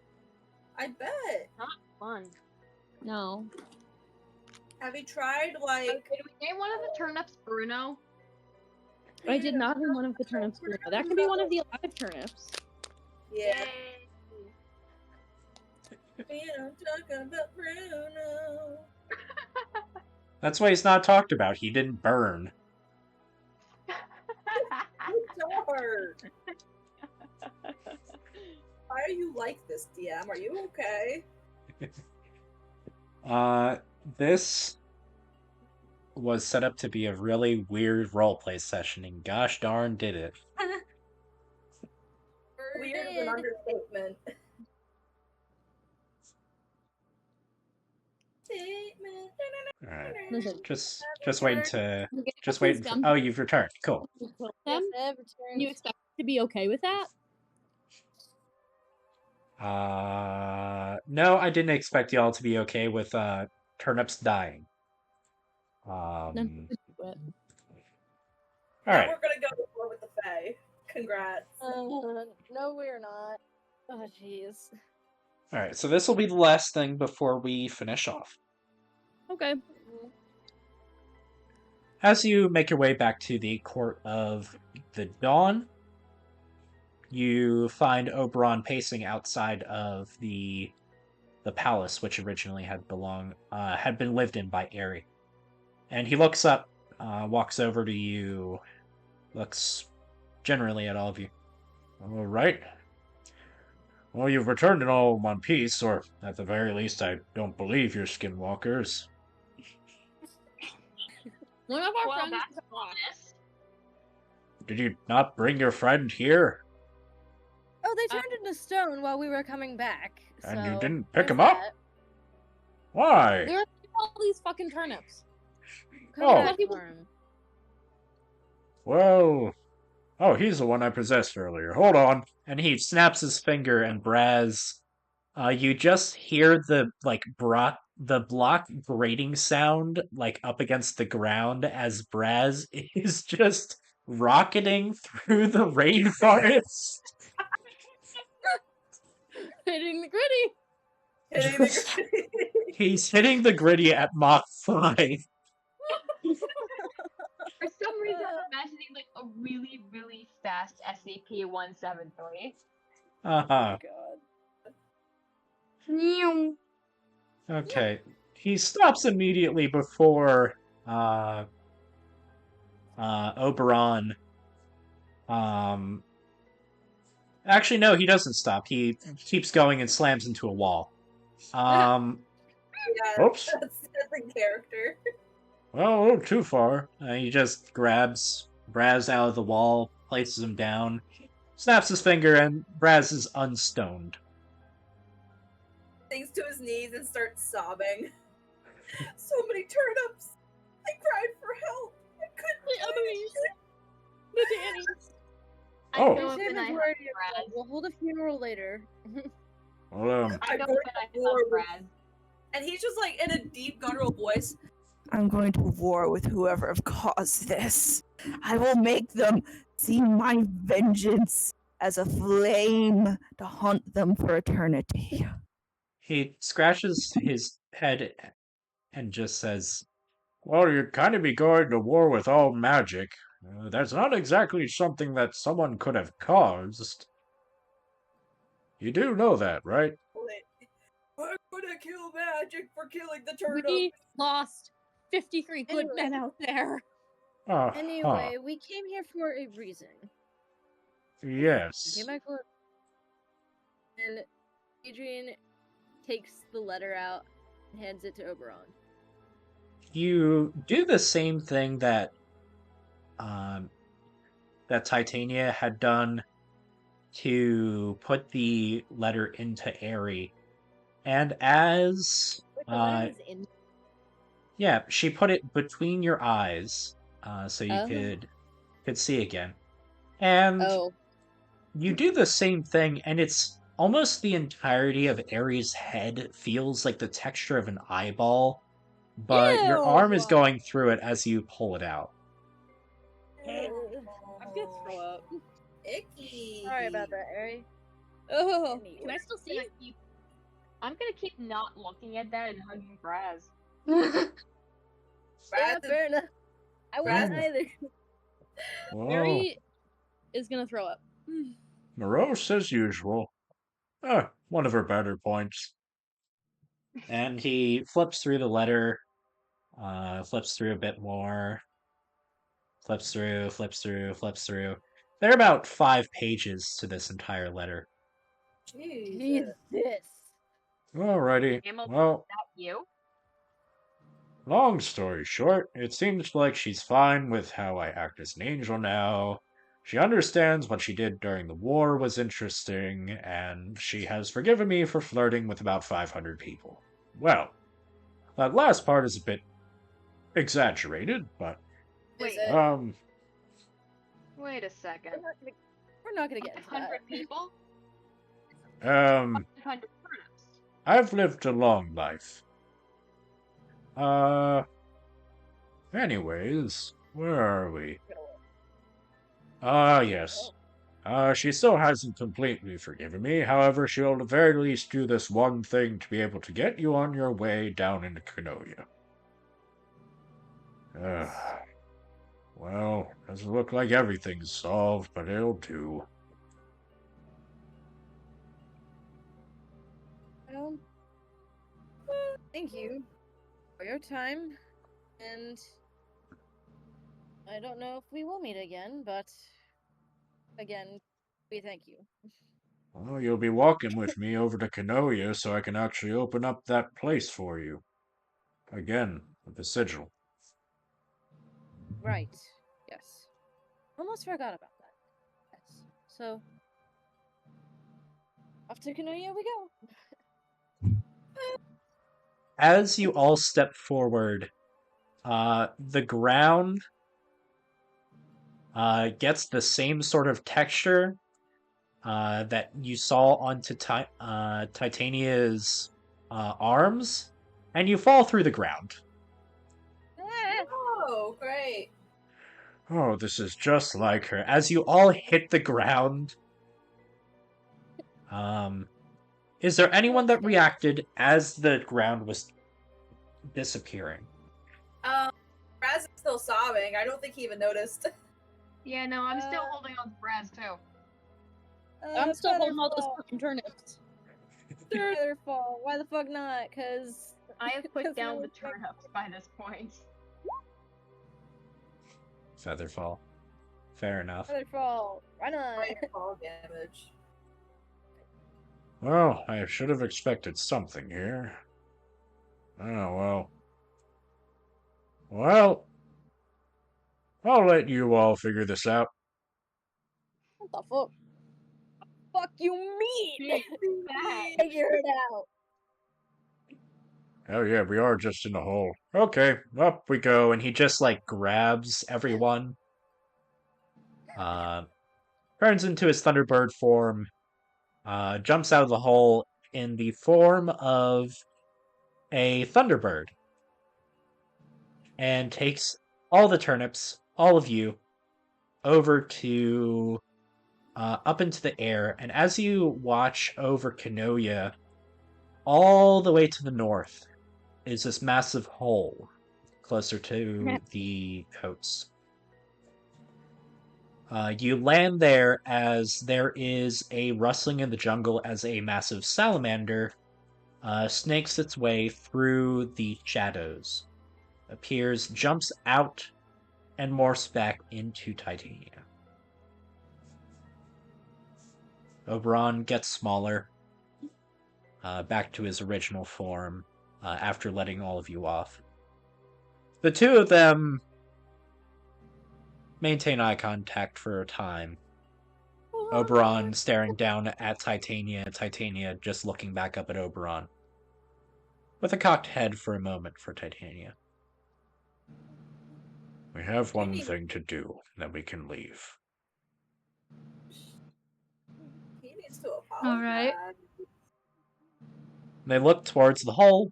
I bet. Fun. No. Have you tried Did like? we name one of the turnips Bruno? I did not name one of the turnips Bruno. That can be one of the alive turnips. Yeah. We don't talk about Bruno. That's why he's not talked about. He didn't burn. Darn. Why are you like this, DM? Are you okay? This was set up to be a really weird roleplay session, and gosh darn did it. Weird is an understatement. Statement. Alright. Listen, Just waiting to you get just these waiting for, dumb oh, you've returned. Cool. people to kill Yes, them. I have You returned. expect to be okay with that? No, I didn't expect y'all to be okay with turnips dying. Then Alright. Now we're gonna go more with the Fae. Congrats. No, we're not. Oh, jeez. Alright, so this will be the last thing before we finish off. Okay. As you make your way back to the Court of the Dawn, you find Oberon pacing outside of the palace, which originally had been lived in by Aerie. And he looks up, walks over to you, looks generally at all of you. All right. Well, you've returned in all one piece, or at the very least, I don't believe you're skinwalkers. One of our Well, friends that's is a rock. honest. Did you not bring your friend here? Oh, they turned into stone while we were coming back. And you so didn't pick there's him up? that. Why? There are all these fucking turnips. Come Oh. back for him. Well, oh, he's the one I possessed earlier. Hold on. And he snaps his finger, and Braz, you just hear the block grating sound up against the ground as Braz is just rocketing through the rainforest. Hitting the gritty. Hitting the He's hitting the gritty at Mach 5. For some reason, I'm imagining like a really, really fast SCP-173. Uh-huh. God. Meow. Okay. He stops immediately before Oberon. Actually, no, he doesn't stop. He keeps going and slams into a wall. Yeah, Oops. that's a character. Well, a little too far. He just grabs Braz out of the wall, places him down, snaps his finger, and Braz is unstoned. Sinks to his knees and starts sobbing. So many turnips. I cried for help. I couldn't do anything. The Dannies. I Oh. know Save that I majority of have blood. We'll hold a funeral later. Well, I know I'm going that I to love war Brad. And he's just like in a deep guttural voice. I'm going to war with whoever have caused this. I will make them see my vengeance as a flame to haunt them for eternity. he scratches his head and just says, well, you'd kind of be going to war with all magic. That's not exactly something that someone could have caused. You do know that, right? I'm gonna kill magic for killing the turnip. We lost 53 good Anyway. men out there. Anyway, we came here for a reason. We Yes. came back for. And Adrian takes the letter out and hands it to Oberon. You do the same thing that Titania had done to put the letter into Aerie. And as Wait, the letter was in. yeah, she put it between your eyes, so you Oh. could see again. And Oh. you do the same thing, and it's almost the entirety of Aerie's head feels like the texture of an eyeball, but your arm is Ew! going through it as you pull it out. I'm gonna throw up. Icky. Sorry about that, Ari. Oh. Anyway. Can I still see it? I'm gonna keep not looking at that and hugging Braz. Yeah, Brad, fair enough. I wouldn't either. Well, Ari is gonna throw up. morose as usual. One of her better points. And he flips through the letter, flips through a bit more, flips through, flips through, flips through. There are about 5 pages to this entire letter. Jesus. Jesus. Alrighty. Camel, Well, that you? long story short, it seems like she's fine with how I act as an angel now. She understands what she did during the war was interesting, and she has forgiven me for flirting with about 500 people. Well, that last part is a bit exaggerated, but Is Wait. it? Wait a second. We're not gonna get into 500 that. people? um 500 turnips. I've lived a long life. Anyways, where are we? Yes. She still hasn't completely forgiven me. However, she'll at the very least do this one thing to be able to get you on your way down into Kinoya. Well, doesn't look like everything's solved, but it'll do. Well, thank you for your time, and I don't know if we will meet again, but again, we thank you. Well, you'll be walking with me over to Kinoya so I can actually open up that place for you. Again, with the sigil. Right. Yes. Almost forgot about that. Yes. So, off to Kinoya we go. As you all step forward, the ground gets the same sort of texture that you saw on Titania's arms, and you fall through the ground. Oh, great. Oh, this is just like her. As you all hit the ground, is there anyone that reacted as the ground was disappearing? Raz is still sobbing. I don't think he even noticed. Yeah, no, I'm still holding on to Braz too. I'm still holding all those fucking turnips. Featherfall. Why the fuck not? Cause I have put Because down we the look like- turnips by this point. Featherfall. Fair enough. Featherfall. Why not? Right, fall damage. Well, I should have expected something here. Oh, well. Well, I'll let you all figure this out. What the fuck? Fuck you mean? Bad. Figure it out. Oh yeah, we are just in a hole. Okay, up we go, and he just like grabs everyone. Turns into his Thunderbird form. Jumps out of the hole in the form of a Thunderbird. And takes all the turnips, all of you, over to up into the air. And as you watch over Kinoya, all the way to the north is this massive hole closer to the coast. You land there as there is a rustling in the jungle as a massive salamander snakes its way through the shadows, appears, jumps out, and morphs back into Titania. Oberon gets smaller, back to his original form, after letting all of you off. The two of them maintain eye contact for a time. Oberon staring down at Titania, Titania just looking back up at Oberon. With a cocked head for a moment for Titania. We have one Maybe- thing to do, then we can leave. He needs to apologize. Alright. They look towards the hole,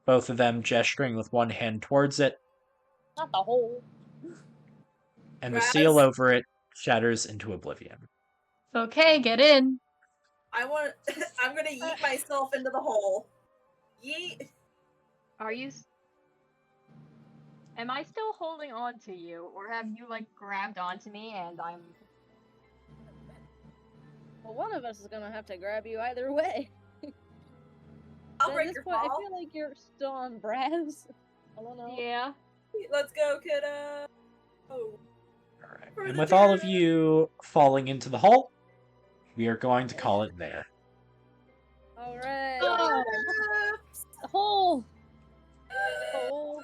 both of them gesturing with one hand towards it, Not the whole. and the Raz? seal over it shatters into oblivion. Okay, get in. I'm gonna yeet myself into the hole. Yeet. Are you? Am I still holding on to you, or have you like grabbed onto me and I'm? Well, one of us is gonna have to grab you either way. I'll At break this your point, I fall. feel like you're still on Braz. I don't know. Yeah. Let's go, kiddo. Oh. Alright. For And the with all of turn. you falling into the hole, we are going to call it there. Alright. Oh, the whole. Oh.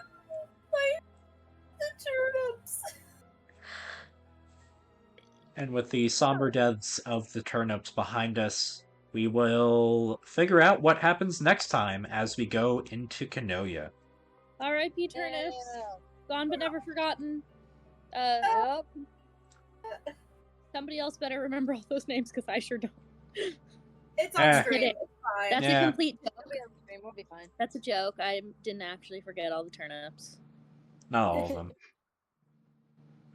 The turnips. And with the somber deaths of the turnips behind us, we will figure out what happens next time as we go into Kinoya. R.I.P. turnips. Gone but never forgotten. Yep. Somebody else better remember all those names because I sure don't. It's on Eh. screen. Kidding. It's fine. That's Yeah. a complete joke. We'll be on stream, we'll be fine. That's a joke. I didn't actually forget all the turnips. Not all of them.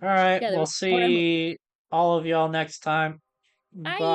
Alright, Yeah, there we'll was more see all of y'all next time. Bye. Bye.